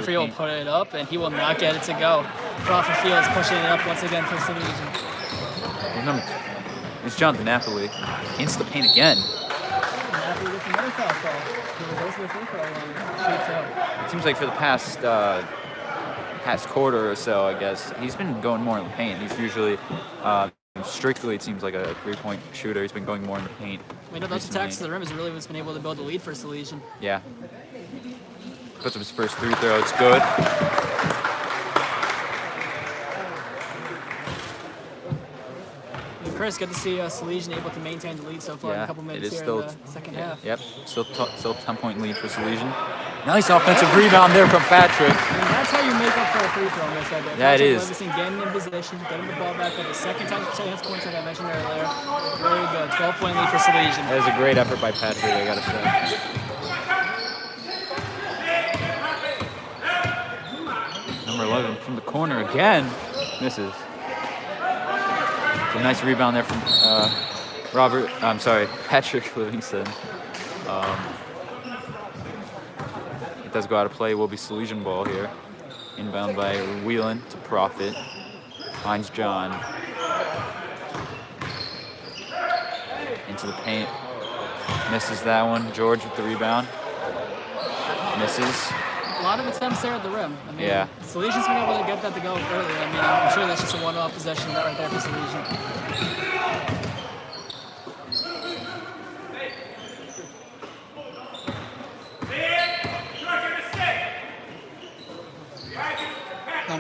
Will put it up, and he will not get it to go. Crawford Fields pushing it up once again for Salesian. It's Jonathan Napoli. Into the paint again. Napoli gets another foul call. He goes to the free throw line. Shoots out. It seems like for the past quarter or so, I guess, he's been going more in the paint. He's usually strictly, it seems like a three-point shooter. He's been going more in the paint. Those attacks to the rim is really what's been able to build the lead for Salesian. Yeah. Puts up his first free throw. It's good. Chris, good to see Salesian able to maintain the lead so far in a couple minutes here in the second half. Yep, still 10-point lead for Salesian. Nice offensive rebound there from Patrick. And that's how you make up for a free throw on this right there. Yeah, it is. Getting in position, getting the ball back up. The second time chance points like I mentioned earlier. Very good. 12-point lead for Salesian. That was a great effort by Patrick, I gotta say. Number 11 from the corner again. Misses. It's a nice rebound there from Patrick Livingston. It does go out of play. It will be Salesian ball here. Inbound by Wheelan to Profit. Finds John. Into the paint. Misses that one. George with the rebound. Misses. A lot of attempts there at the rim. I mean, yeah. Salesian's been able to get that to go early. I mean, I'm sure that's just a one-off possession right there for Salesian.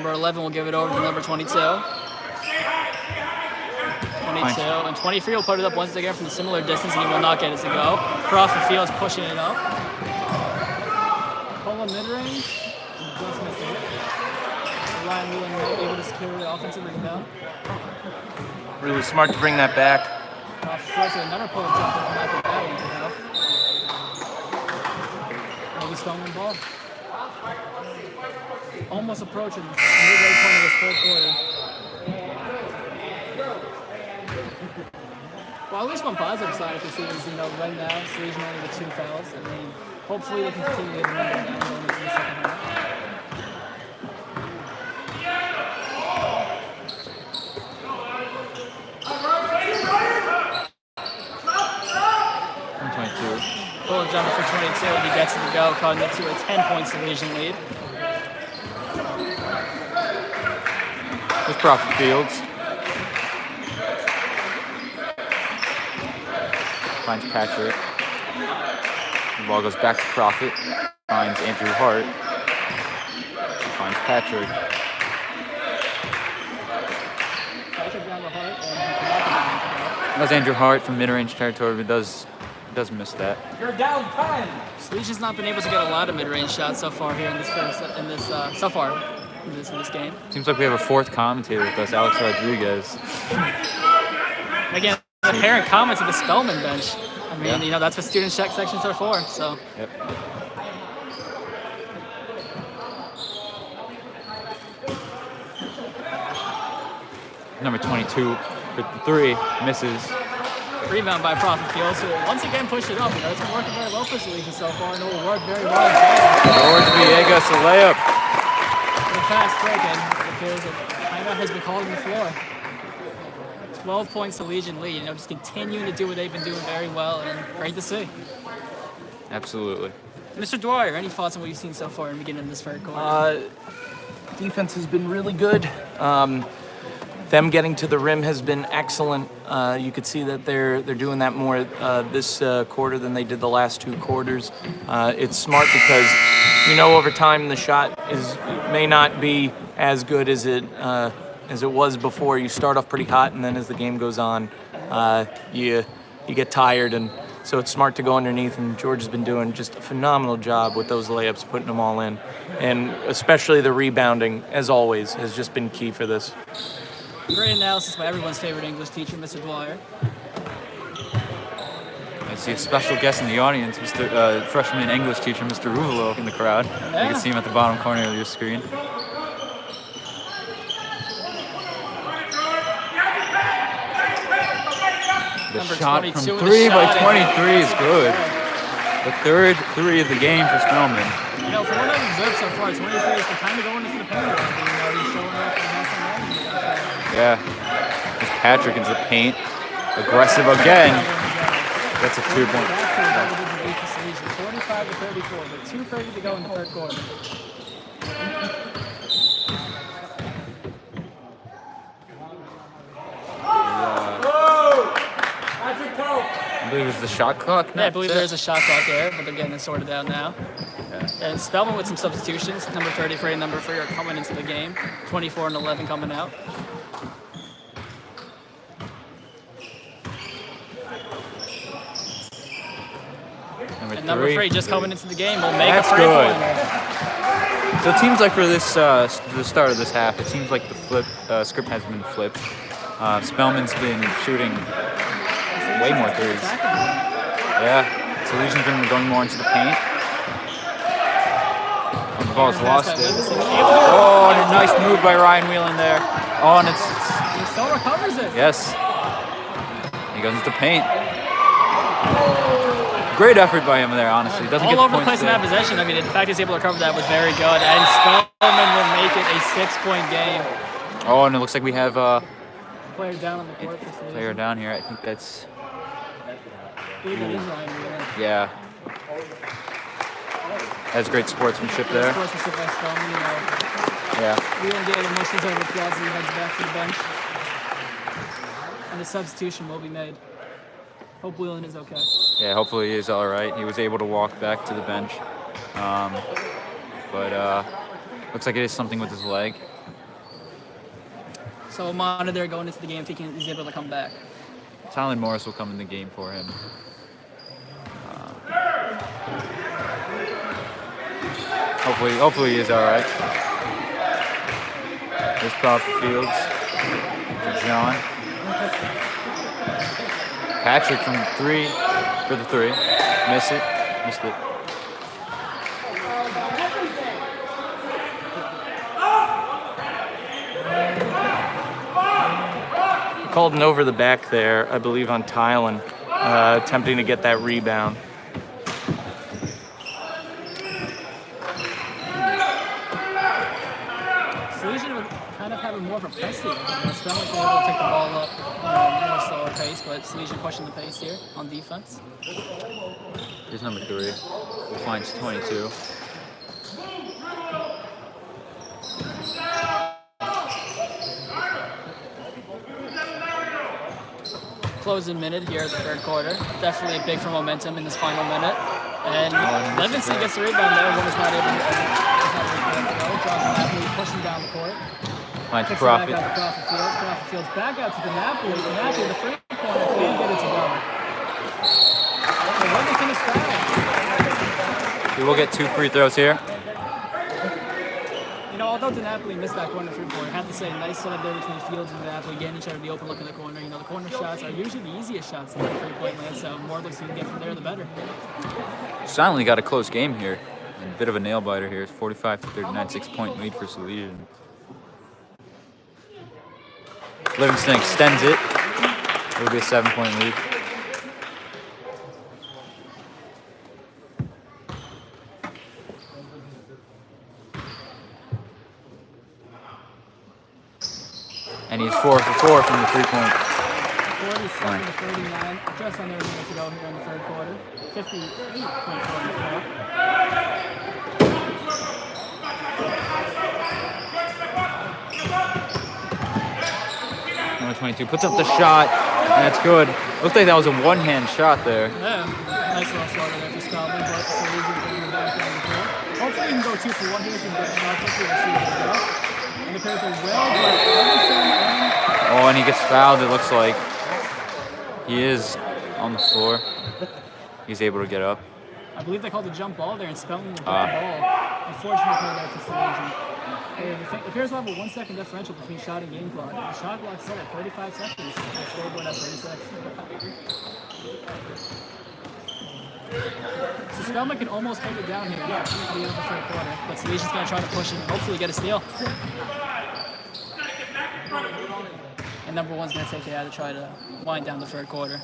Number 11 will give it over to number 22. 22 and 23 will put it up once again from a similar distance, and he will not get it to go. Crawford Fields pushing it up. Colin mid-range, just missing it. Ryan Wheelan able to secure the offensive rebound. Really smart to bring that back. Short to another pull jumper from Michael Bowden now. Maybe Spellman ball. Almost approaching the midway point of this third quarter. Well, at least one positive side I can see is, right now, Salesian only with 2 fouls. I mean, hopefully they can continue to get the number down going into the second half. 22. Full jumper for 22, and he gets it to go, cutting it to a 10-point Salesian lead. There's Prophet Fields. Finds Patrick. The ball goes back to Prophet. Finds Andrew Hart. Finds Patrick. Patrick down the Hart, and That's Andrew Hart from mid-range territory, but does miss that. you're down 10. Salesian's not been able to get a lot of mid-range shots so far here in this game. Seems like we have a fourth commentator with us, Alex Rodriguez. Again, the parent comments of the Spellman bench. I mean, Yeah. that's what student check sections are for. So. Yep. Number 22 for the 3, misses. Rebound by Prophet Fields, who will once again push it up. It's been working very well for Salesian so far, and it will work very well again. George Villegas, a layup. The fast break, and it appears that timeout has been called on the floor. 12-point Salesian lead, just continuing to do what they've been doing very well, and great to see. Absolutely. Mr. Dwyer, any thoughts on what you've seen so far in the beginning of this third quarter? Defense has been really good. Them getting to the rim has been excellent. You could see that they're doing that more this quarter than they did the last 2 quarters. It's smart because over time the shot may not be as good as it was before. You start off pretty hot, and then as the game goes on, you get tired, and so it's smart to go underneath. And George has been doing just a phenomenal job with those layups, putting them all in, and especially the rebounding, as always, has just been key for this. Great analysis by everyone's favorite English teacher, Mr. Dwyer. I see a special guest in the audience, Mr. Freshman English teacher, Mr. Ruvalo, in the crowd. Yeah. You can see him at the bottom corner of your screen. The Number shot 22 from with 3 a by shot. 23 is good. The third 3 of the game for Spellman. From what I've observed so far, 23 is the kind of going into the paint. He's showing up and has some management. Yeah. There's Patrick into the paint. Aggressive again. That's a 2-point. 45 to 34, with 2:30 to go in the third quarter. I believe it's the shot clock. Yeah, I believe there's a shot clock there, but they're getting it sorted out now. Yeah. And Spellman with some substitutions. Number 33 and number 3 are coming into the game. 24 and 11 coming out. And number 3 just coming into the game will make That's a good. three-pointer. So it seems like for this the start of this half, it seems like the script has been flipped. Spellman's been shooting way more threes. Yeah, Salesian's been going more into the paint. The ball's lost it. Oh, and a nice move by Ryan Wheelan there. Oh, and it's He still recovers it. yes. He goes into paint. Great effort by him there, honestly. Doesn't All get over the points place in that there. possession. I mean, the fact he's able to recover that was very good. And Spellman will make it a 6-point game. Oh, and it looks like we have Player down on the court for Salesian. player down here. I think that's I believe it is Ryan Wheelan. yeah. That's great sportsmanship there. Sportsmanship by Spellman, Yeah. Wheelan gave a motion over applause and he heads back to the bench. And the substitution will be made. Hope Wheelan is okay. Yeah, hopefully he's all right. He was able to walk back to the bench. But looks like it is something with his leg. So we'll monitor going into the game if he's able to come back. Tylen Morris will come in the game for him. Hopefully he is all right. There's Prophet Fields for John. Patrick from 3 for the 3. Missed it. Called an over the back there, I believe, on Tylen, attempting to get that rebound. Salesian would kind of having more of a press here. Spellman was able to take the ball up at a slower pace, but Salesian pushing the pace here on defense. Here's number 3. Finds 22. Closing minute here at the third quarter. Definitely big for momentum in this final minute. And Levinson gets the rebound there. One is not able to go. Josh Napoli pushing down the court. Finds Kicks it Prophet. back out to Prophet Fields. Prophet Fields back out to the Napoli. The Napoli, the free corner, can't get it to go. So Levinson is fouled. He will get 2 free throws here. You know, although DiNapoli missed that corner three-pointer, I have to say, nice setup there between Fields and DiNapoli, getting each other the open look in the corner. You know, the corner shots are usually the easiest shots in the three-point land, so the more looks you can get from there, the better. Silently got a close game here. A bit of a nail biter here. It's 45-39, 6-point lead for Salesian. Livingston extends it. It'll be a 7-point lead. And he's 4 for 4 from the 3-point. 47 to 39, just under a minute to go here in the third quarter. 58.4 in the fourth. Number 22 puts up the shot, and that's good. Looks like that was a one-hand shot there. Yeah, nice little floater there for Spellman, but so he's bringing it back down the court. Hopefully he can go 2 for 1 here if he can get a shot quickly or see where to go. And the pairs are well, but Oh, and he gets fouled, it looks like. He is on the floor. He's able to get up. I believe they called a jump ball there, and Spellman will get the ball. Unfortunately, called that for Salesian. The Pairs will have a 1-second differential between shot and game clock. The shot clock set at 35 seconds. The scoreboard at 36. So Spellman can almost hold it down here at the end of the third quarter, but Salesian's going to try to push and hopefully get a steal. And number 1's going to take it out to try to wind down the third quarter.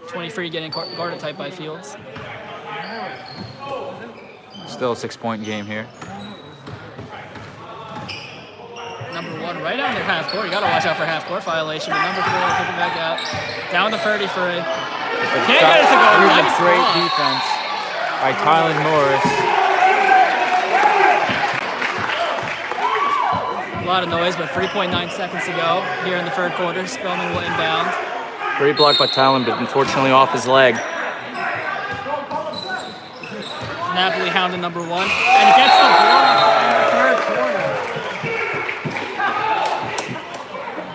23 getting guarded tight by Fields. Still a 6-point game here. Number 1 right on their half court. You got to watch out for half court violation. But number 4 took it back out. Down to 30 for a. Can't get it to go. Here's Nice a great ball. defense by Tylen Morris. A lot of noise, but 3.9 seconds to go here in the third quarter. Spellman will inbound. Great block by Tylen, but unfortunately off his leg. Napoli hounding number 1. And he gets the block in the third quarter.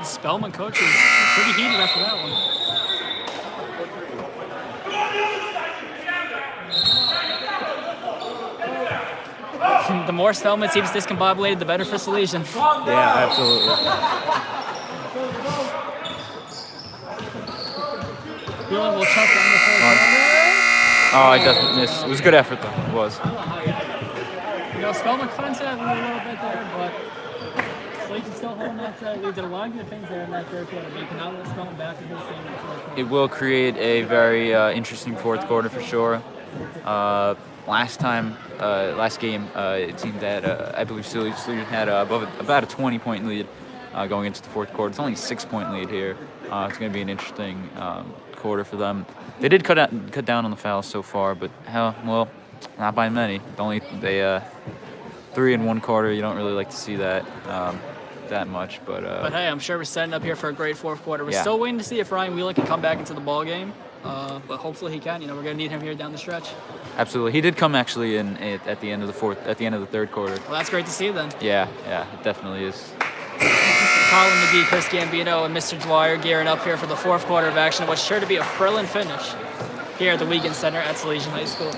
Spellman coach is pretty heated after that one. The more Spellman seems discombobulated, the better for Salesian. Yeah, absolutely. Wheelan will chuck on the third quarter. Oh, I just missed. It was a good effort, though. It was. You know, Spellman cut into that a little bit there, but Salesian still holding that side. They did a lot of good things there in that third quarter, but you cannot let Spellman back in his game in the fourth quarter. It will create a very interesting fourth quarter for sure. Last game, it seemed that I believe Salesian had about a 20-point lead going into the fourth quarter. It's only a 6-point lead here. It's going to be an interesting quarter for them. They did cut down on the fouls so far, but not by many. They 3 in 1 quarter. You don't really like to see that that much, but hey, I'm sure we're setting up here for a great fourth quarter. We're Yeah. still waiting to see if Ryan Wheelan can come back into the ball game, but hopefully he can. You know, we're going to need him here down the stretch. absolutely, he did come actually at the end of the third quarter. Well, that's great to see then. Yeah, it definitely is. Colin McGee, Chris Gambino, and Mr. Dwyer gearing up here for the fourth quarter of action. What's sure to be a thrilling finish here at the Wiegand Center at Salesian High School.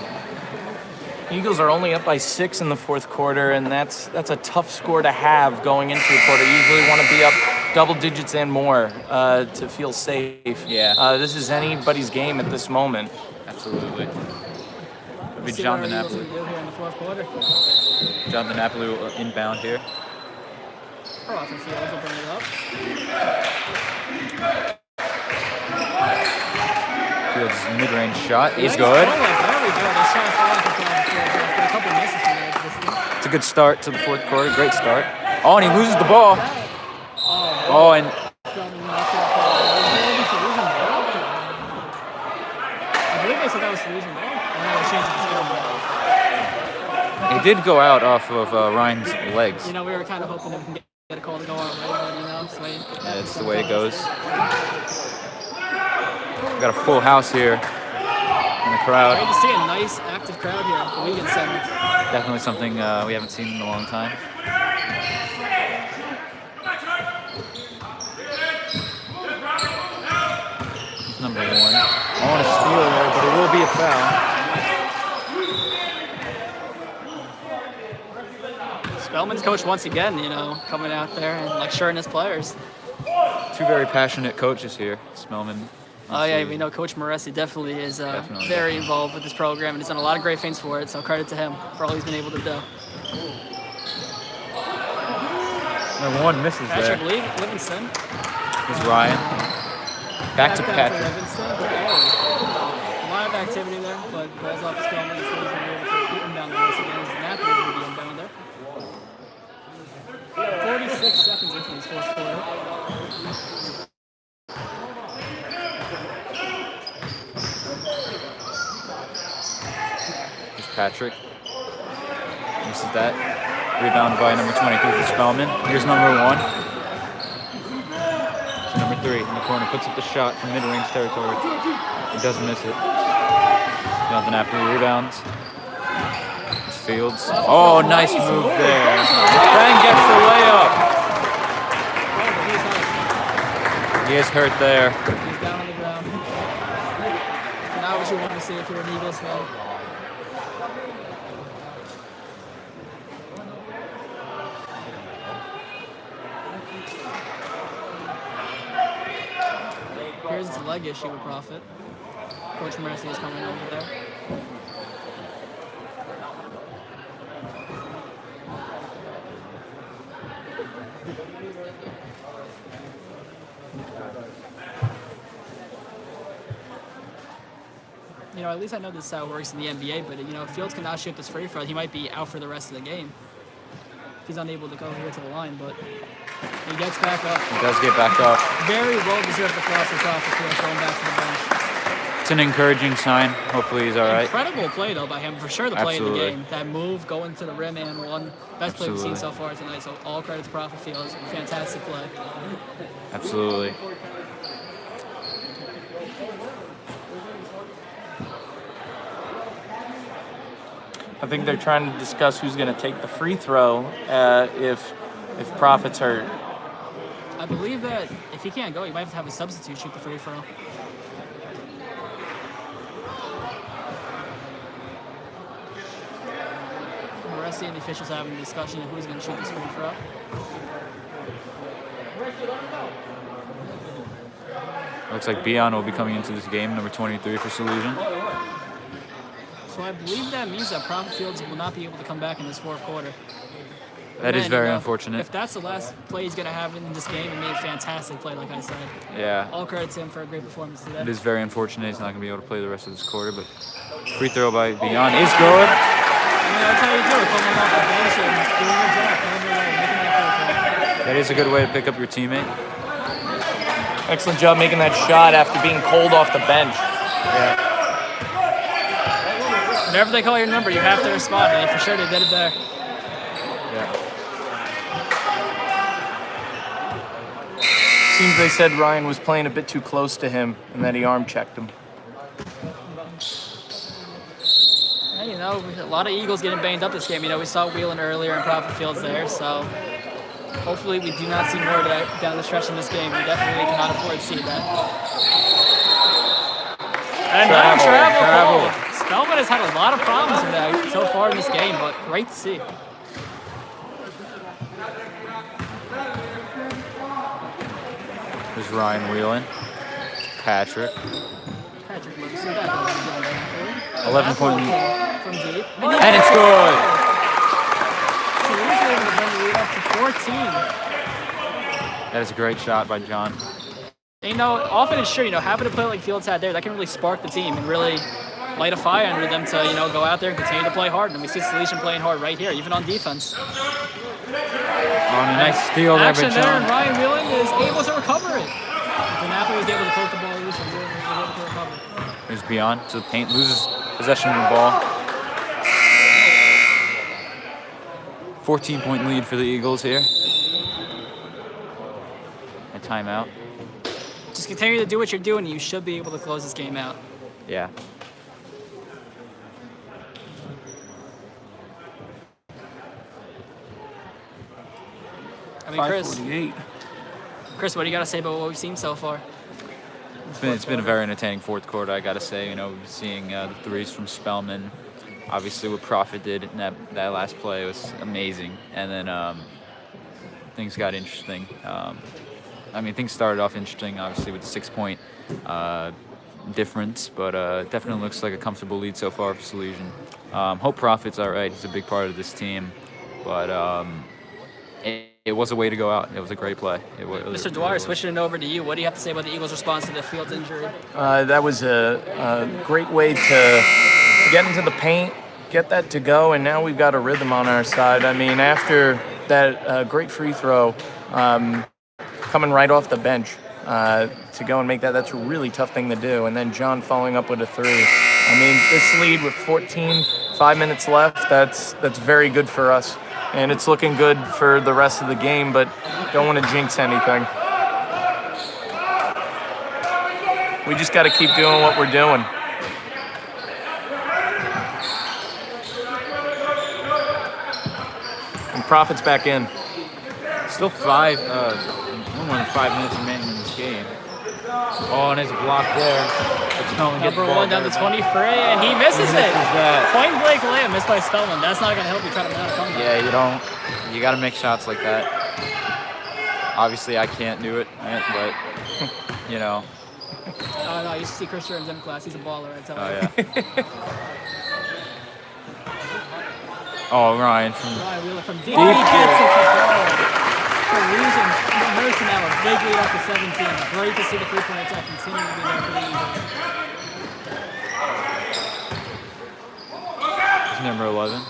Eagles are only up by 6 in the fourth quarter, and that's a tough score to have going into a quarter. You usually want to be up double digits and more to feel safe. Yeah. This is anybody's game at this moment. Absolutely. It'll be See John what the our Eagles Napoli. will do here in the fourth quarter. John the Napoli will inbound here. Crawford Fields will bring it up. Fields' mid-range shot is Nice good. pull-up. There we go. They shot far off the Crawford Fields after a couple misses from there. It's a good start to the fourth quarter. Great start. Oh, and he loses the ball. Oh, and I believe they said that was Salesian ball. And now they changed it to Spellman. he did go out off of Ryan's legs. You know, we were kind of hoping that we can get a call to go our way, but you know, it's late. That's the way it goes. We got a full house here in the crowd. Great to see a nice, active crowd here at the Wiegand Center. Definitely something we haven't seen in a long time. Number 1. I want to steal there, but it will be a foul. Spellman's coach once again, you know, coming out there and lecturing his players. Two very passionate coaches here, Spellman. Oh yeah, we know Coach Moressi definitely is very involved with this program and he's done a lot of great things for it, so credit to him for all he's been able to do. Number 1 misses Patrick there. Livingston. Is Ryan. Back to For Patrick. Livingston. Oh. A lot of activity there, but balls off to Spellman. He's going to be able to beat him down the once again. His Napoli will be inbound there. 46 seconds into this fourth quarter. Here's Patrick. Misses that. Rebounded by number 23 for Spellman. Here's number 1. So number 3 in the corner puts up the shot from mid-range territory. He doesn't miss it. Jonathan Napoli rebounds. It's Fields. Oh, nice move there. Then gets the layup. He is hurt there. He's down on the ground. Not what you want to see if you're an Eagles fan. Here's the leg issue with Profit. Coach Moressi is coming over there. You know, at least I know this is how it works in the NBA, but, you know, if Fields cannot shoot this free throw, he might be out for the rest of the game. If he's unable to go here to the line, but he gets back up. He does get back up. Very well-deserved applause for Crawford Fields going back to the bench. It's an encouraging sign. Hopefully he's all right. Incredible play, though, by him. For sure the play Absolutely. in the game. That move, going to the rim and one. Best play we've seen Absolutely. so far tonight, so all credit to Crawford Fields. Fantastic play. Absolutely. I think they're trying to discuss who's going to take the free throw if Profit's hurt. I believe that if he can't go, you might have to have a substitute shoot the free throw. Moressi and the officials having a discussion of who's going to shoot this free throw. Looks like Bion will be coming into this game, number 23 for Salesian. So I believe that means that Profit Fields will not be able to come back in this fourth quarter. That is Man, very you know, unfortunate. If that's the last play he's going to have in this game, he made a fantastic play, like I said. Yeah. All credit to him for a great performance today. It is very unfortunate he's not going to be able to play the rest of this quarter, but free throw by Bion is good. I mean, that's how you do it, coming off the bench and doing your job, playing your role, making that free throw. That is a good way to pick up your teammate. Excellent job making that shot after being cold off the bench. Yeah. Whenever they call your number, you have to respond, and for sure they did it there. Yeah. Seems they said Ryan was playing a bit too close to him and that he arm checked him. Hey, you know, a lot of Eagles getting banged up this game. You know, we saw Wheelan earlier and Profit Fields there, so Hopefully we do not see more of that down the stretch in this game. We definitely cannot afford to see that. And then travel. Spellman has had a lot of problems with that so far in this game, but great to see. There's Ryan wheeling. Patrick. Looks at that. 11 point. From deep. And it's good. So he's able to bring the lead up to 14. That is a great shot by John. You know, often it's sure, having a player like Fields had there, that can really spark the team and really light a fire under them to, go out there and continue to play hard. And we see Salesian playing hard right here, even on defense. Oh, and a nice steal there by Action there, John. and Ryan Wheelan is able to recover it. Napoli was able to poke the ball loose and Wheelan was able to recover. There's Beyond to the paint, loses possession of the ball. 14-point lead for the Eagles here. A timeout. Just continue to do what you're doing, and you should be able to close this game out. Yeah. I mean, Chris, what do you got to say about what we've seen so far? It's been a very entertaining fourth quarter, I got to say. Seeing the threes from Spellman. Obviously, what Prophet did in that last play was amazing. And then things got interesting. Things started off interesting, obviously, with the 6-point difference, but definitely looks like a comfortable lead so far for Salesian. Hope Prophet's all right. He's a big part of this team, but it was a way to go out. It was a great play. Mr. Dwyer, switching it over to you. What do you have to say about the Eagles' response to the Fields injury? That was a great way to get into the paint, get that to go, and now we've got a rhythm on our side. I mean, after that great free throw, coming right off the bench to go and make that's a really tough thing to do. And then John following up with a three. I mean, this lead with 5 minutes left, that's very good for us. And it's looking good for the rest of the game, but don't want to jinx anything. We just got to keep doing what we're doing. And Prophet's back in. Still more than 5 minutes remaining in this game. Oh, and there's a block there. Number one down to 23, and he misses it. Point blank layup missed by Spellman. That's not going to help you try to mount a comeback. Yeah, you got to make shots like that. Obviously, I can't do it, right? But, Oh, no, you should see Chris Jordan's in class. He's a baller, I tell you. Yeah. Oh, Ryan from Wheeler from deep. He gets it to go. Salesian nursing now a big lead up to 17. Great to see the three-point attack continue to be there for the Eagles. number 11.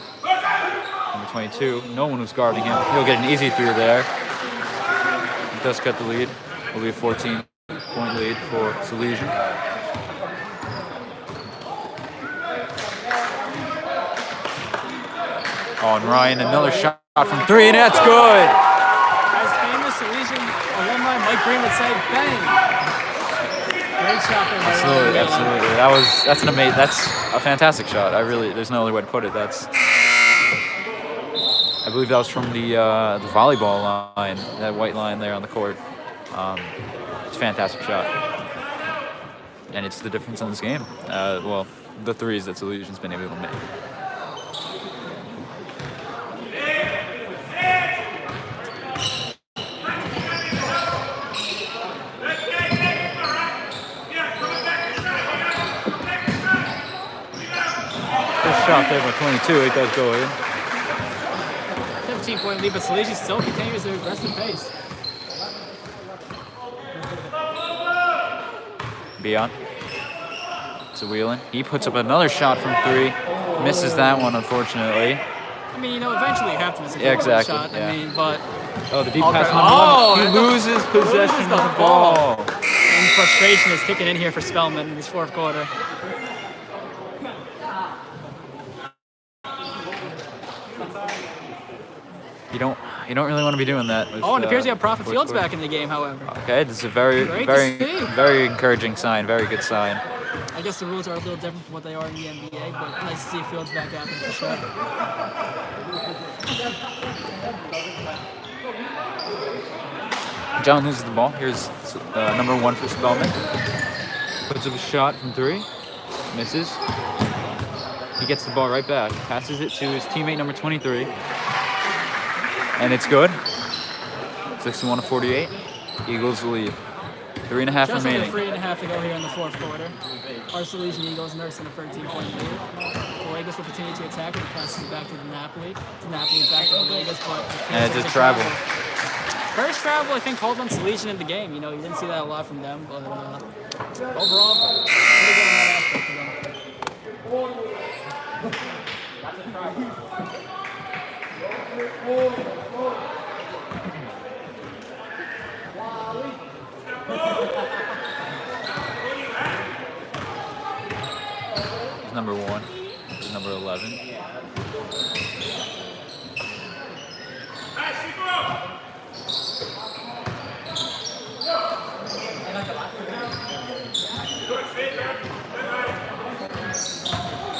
Number 22. No one was guarding him. He'll get an easy three there. He does cut the lead. It'll be a 14-point lead for Salesian. Oh, and Ryan, another shot from three, and that's good. As famous Salesian alumni Mike Green would say, bang. Great shot there. Absolutely, absolutely. That's a fantastic shot. There's no other way to put it. I believe that was from the volleyball line, that white line there on the court. It's a fantastic shot. And it's the difference in this game. The threes that Salesian's been able to make. Shot there by 22, it does go in. 17-point lead, but Salesian still continues their aggressive pace. Beyond. To Whelan. He puts up another shot from three. Misses that one, unfortunately. I mean, eventually you have to miss a exactly, shot. yeah. I mean, but... Oh, the deep pass from one. He loses possession of the ball. And frustration is kicking in here for Spellman in this fourth quarter. You don't really want to be doing that. With, and it appears you have Prophet Fields back in the game, however. Okay, this is a very encouraging sign, very good sign. I guess the rules are a little different from what they are in the NBA, but nice to see Fields back out there for sure. John loses the ball. Here's number 1 for Spellman. Puts up a shot from 3. Misses. He gets the ball right back. Passes it to his teammate number 23. And it's good. 61-48. Eagles lead. 3.5 Just remaining. under 3.5 to go here in the fourth quarter. Our Salesian Eagles nursing a 13-point lead. Villegas will continue to attack and passes it back to Napoli. Napoli back to Villegas, but And it's a travel. First travel, I think, called on Salesian in the game. You know, you didn't see that a lot from them, but overall, pretty good in that aspect for them. He's number 1. He's number 11.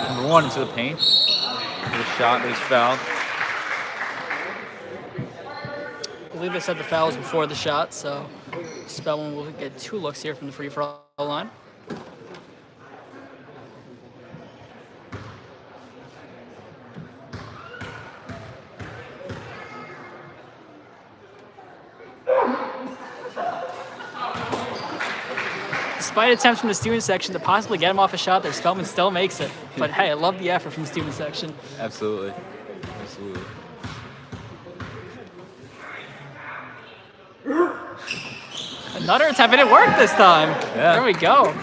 Number 1 into the paint. The shot is fouled. I believe they said the foul was before the shot, so Spellman will get 2 looks here from the free throw line. Despite attempts from the student section to possibly get him off a shot there, Spellman still makes it. But hey, I love the effort from the student section. Absolutely. Absolutely. Another attempt, and it worked this time. Yeah. There we go.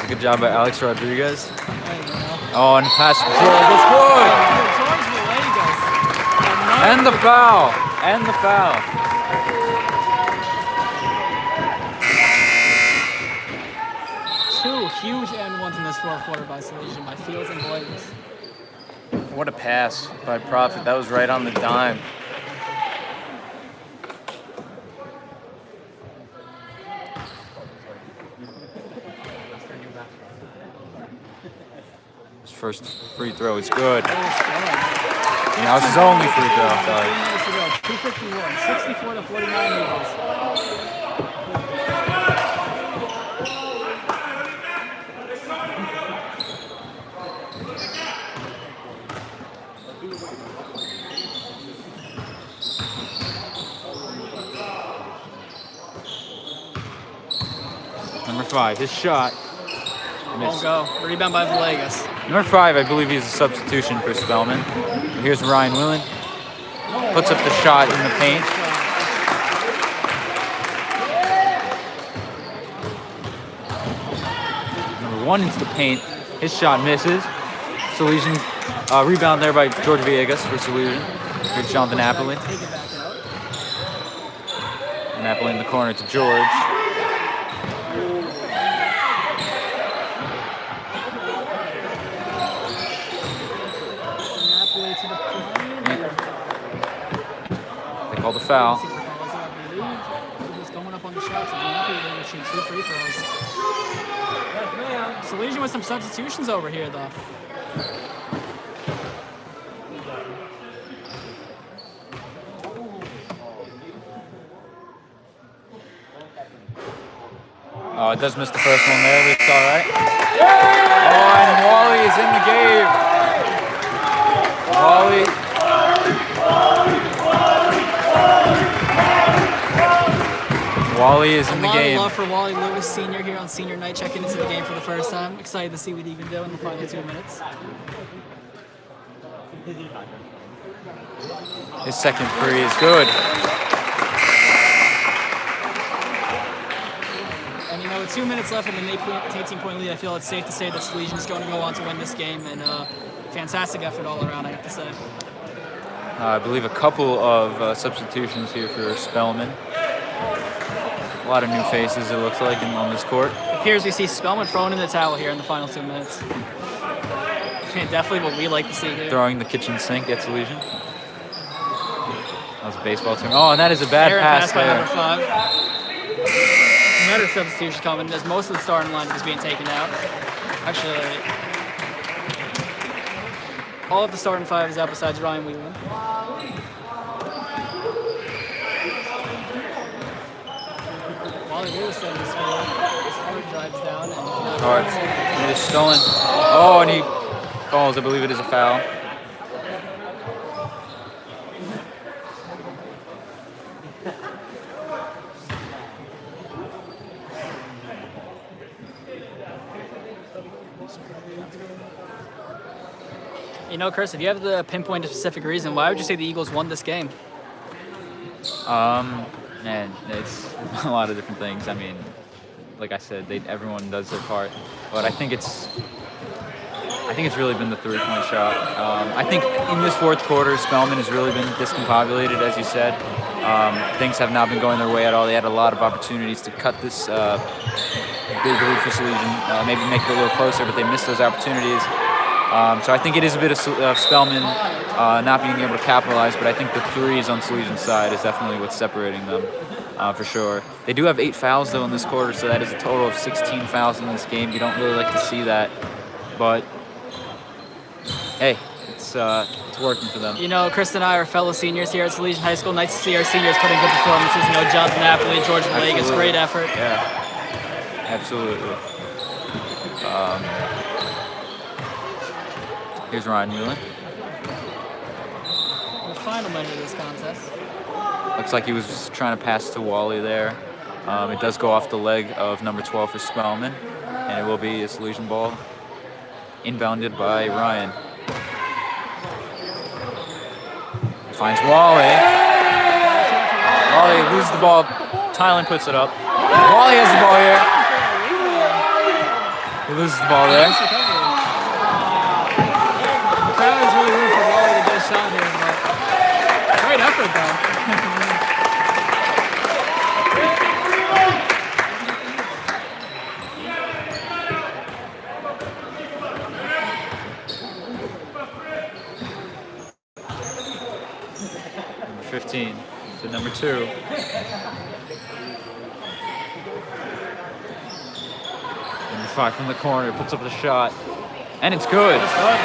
Good job by Alex Rodriguez. There you go. Oh, and pass to George. It's good. George Villegas. And the foul. And the foul. Two huge N1s in this fourth quarter by Salesian, by Fields and Villegas. What a pass by Prophet. That was right on the dime. His first free throw is good. That was good. Now it's his only free throw. Sorry. 251, 64-49 Eagles. Number 5, his shot. Won't Missed. go. Rebound by Villegas. Number 5, I believe he's a substitution for Spellman. Here's Ryan Willen. Puts up the shot in the paint. Number 1 into the paint. His shot misses. Salesian rebound there by George Villegas for Salesian. Here's Jonathan Napoli. Take it back out. Napoli in the corner to George. Napoli to the plane. They call the foul. He's going up on the shots, and Napoli will shoot 2 free throws. Salesian with some substitutions over here, though. Oh, it does miss the first one there, but it's all right. Oh, and Wally is in the game. Wally is in the A lot of game. love for Wally Lewis, senior, here on senior night, checking into the game for the first time. Excited to see what he can do in the final 2 minutes. His second free is good. And, you know, with 2 minutes left in the 18-point lead, I feel it's safe to say that Salesian is going to go on to win this game. And fantastic effort all around, I have to say. I believe a couple of substitutions here for Spellman. A lot of new faces, it looks like, on this court. It appears we see Spellman throwing in the towel here in the final 2 minutes. Definitely what we like to see here. Throwing the kitchen sink at Salesian. That was a baseball team. Oh, and that is a bad Errant pass by there. number 5. Another substitution coming as most of the starting lineup is being taken out. Actually, all of the starting 5 is out besides Ryan Whelan. Ollie Lewis said in the score. His car drives down and Hard. And it is stolen. Oh, and he falls. I believe it is a foul. You know, Chris, if you have to pinpoint a specific reason, why would you say the Eagles won this game? Man, it's a lot of different things. I mean, like I said, everyone does their part, but I think it's really been the 3-point shot. I think in this fourth quarter, Spellman has really been discombobulated, as you said. Things have not been going their way at all. They had a lot of opportunities to cut this big lead for Salesian, maybe make it a little closer, but they missed those opportunities. So I think it is a bit of Spellman not being able to capitalize, but I think the threes on Salesian's side is definitely what's separating them for sure. They do have 8 fouls, though, in this quarter, so that is a total of 16 fouls in this game. You don't really like to see that, but hey, it's working for them. You know, Chris and I are fellow seniors here at Salesian High School. Nice to see our seniors putting good performances. You know, Jonathan Napoli, George Villegas, great effort. Yeah, absolutely. Here's Ryan Mueller. The final minute of this contest. Looks like he was trying to pass to Wally there. It does go off the leg of number 12 for Spellman, and it will be a Salesian ball inbounded by Ryan. Finds Wally. Wally loses the ball. Tylen puts it up. Wally has the ball here. He loses the ball there. Shot here, but great effort though. Number 15 to number 2. Number 5 from the corner puts up the shot, and it's good. That's good.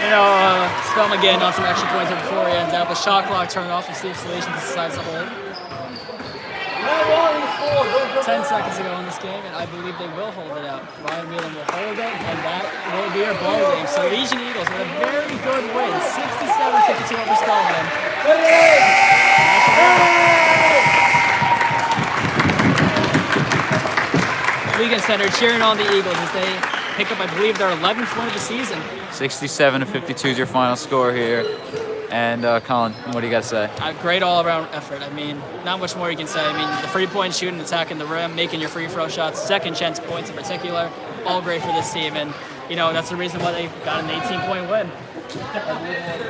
You know, Spellman getting on some extra points before he ends out. The shot clock turned off and Steve Salesian decides to hold. 10 seconds to go in this game, and I believe they will hold it out. Ryan Whelan will hold it, and that will be our ball game. Salesian Eagles with a very good win, 67-52 over Spellman. Legan Center cheering on the Eagles as they pick up, I believe, their 11th win of the season. 67-52 is your final score here. And Colin, what do you got to say? A great all-around effort. I mean, not much more you can say. I mean, the free-point shooting, attacking the rim, making your free-throw shots, second-chance points in particular, all great for this team. And, you know, that's the reason why they got an 18-point win.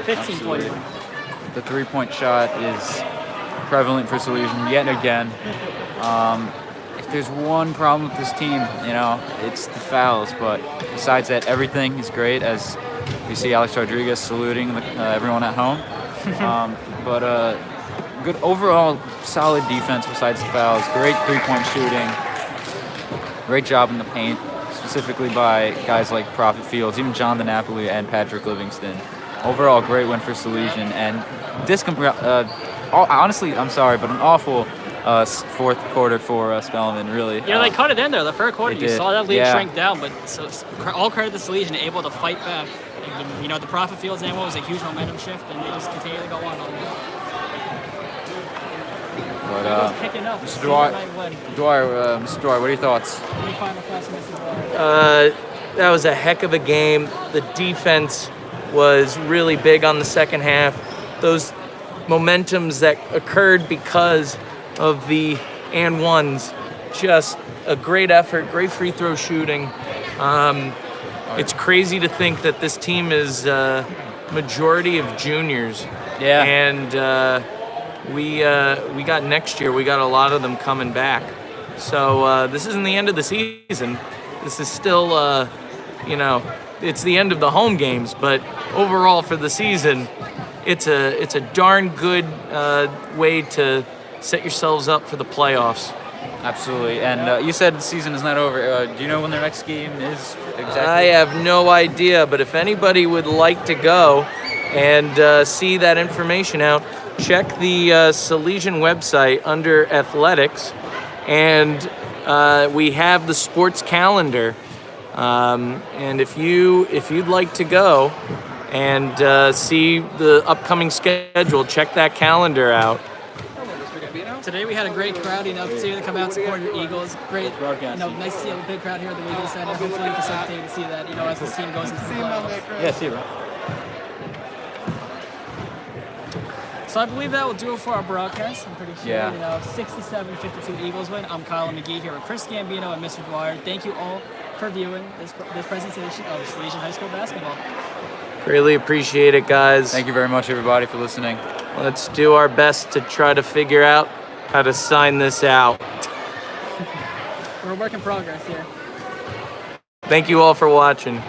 15-point win. The three-point shot is prevalent for Salesian yet again. If there's one problem with this team, you know, it's the fouls. But besides that, everything is great, as we see Alex Rodriguez saluting everyone at home. But good overall, solid defense besides the fouls. Great three-point shooting. Great job in the paint, specifically by guys like Prophet Fields, even John Napoli and Patrick Livingston. Overall, great win for Salesian. And honestly, I'm sorry, but an awful fourth quarter for Spellman, really. Yeah, they cut it in there. The third quarter, you saw that lead shrink down, but so all credit to Salesian, able to fight back. And, you know, the Prophet Fields and was a huge momentum shift, and they just continue to go on that. But picking up. Mr. Dwyer, what are your thoughts? Any final thoughts, Mr. Dwyer? That was a heck of a game. The defense was really big on the second half. Those momentums that occurred because of the and ones, just a great effort, great free throw shooting. It's crazy to think that this team is majority of juniors. Yeah. And we got next year. We got a lot of them coming back. So this isn't the end of the season. This is still, it's the end of the home games. But overall for the season, it's a darn good way to set yourselves up for the playoffs. Absolutely. And you said the season is not over. Do you know when their next game is exactly? I have no idea, but if anybody would like to go and see that information out, check the Salesian website under athletics, and we have the sports calendar. And if you'd like to go and see the upcoming schedule, check that calendar out. Today we had a great crowd, to come out and support your Eagles. Great, nice to see a big crowd here at the Wiggins Center. Hopefully we can continue to see that, as the team goes into the playoffs. Yeah, see you, bro. So I believe that will do it for our broadcast. I'm pretty sure. Yeah. 67-52 Eagles win. I'm Colin McGee here with Chris Gambino and Mr. Dwyer. Thank you all for viewing this presentation of Salesian High School basketball. Really appreciate it, guys. Thank you very much, everybody, for listening. Let's do our best to try to figure out how to sign this out. We're a work in progress here. Thank you all for watching.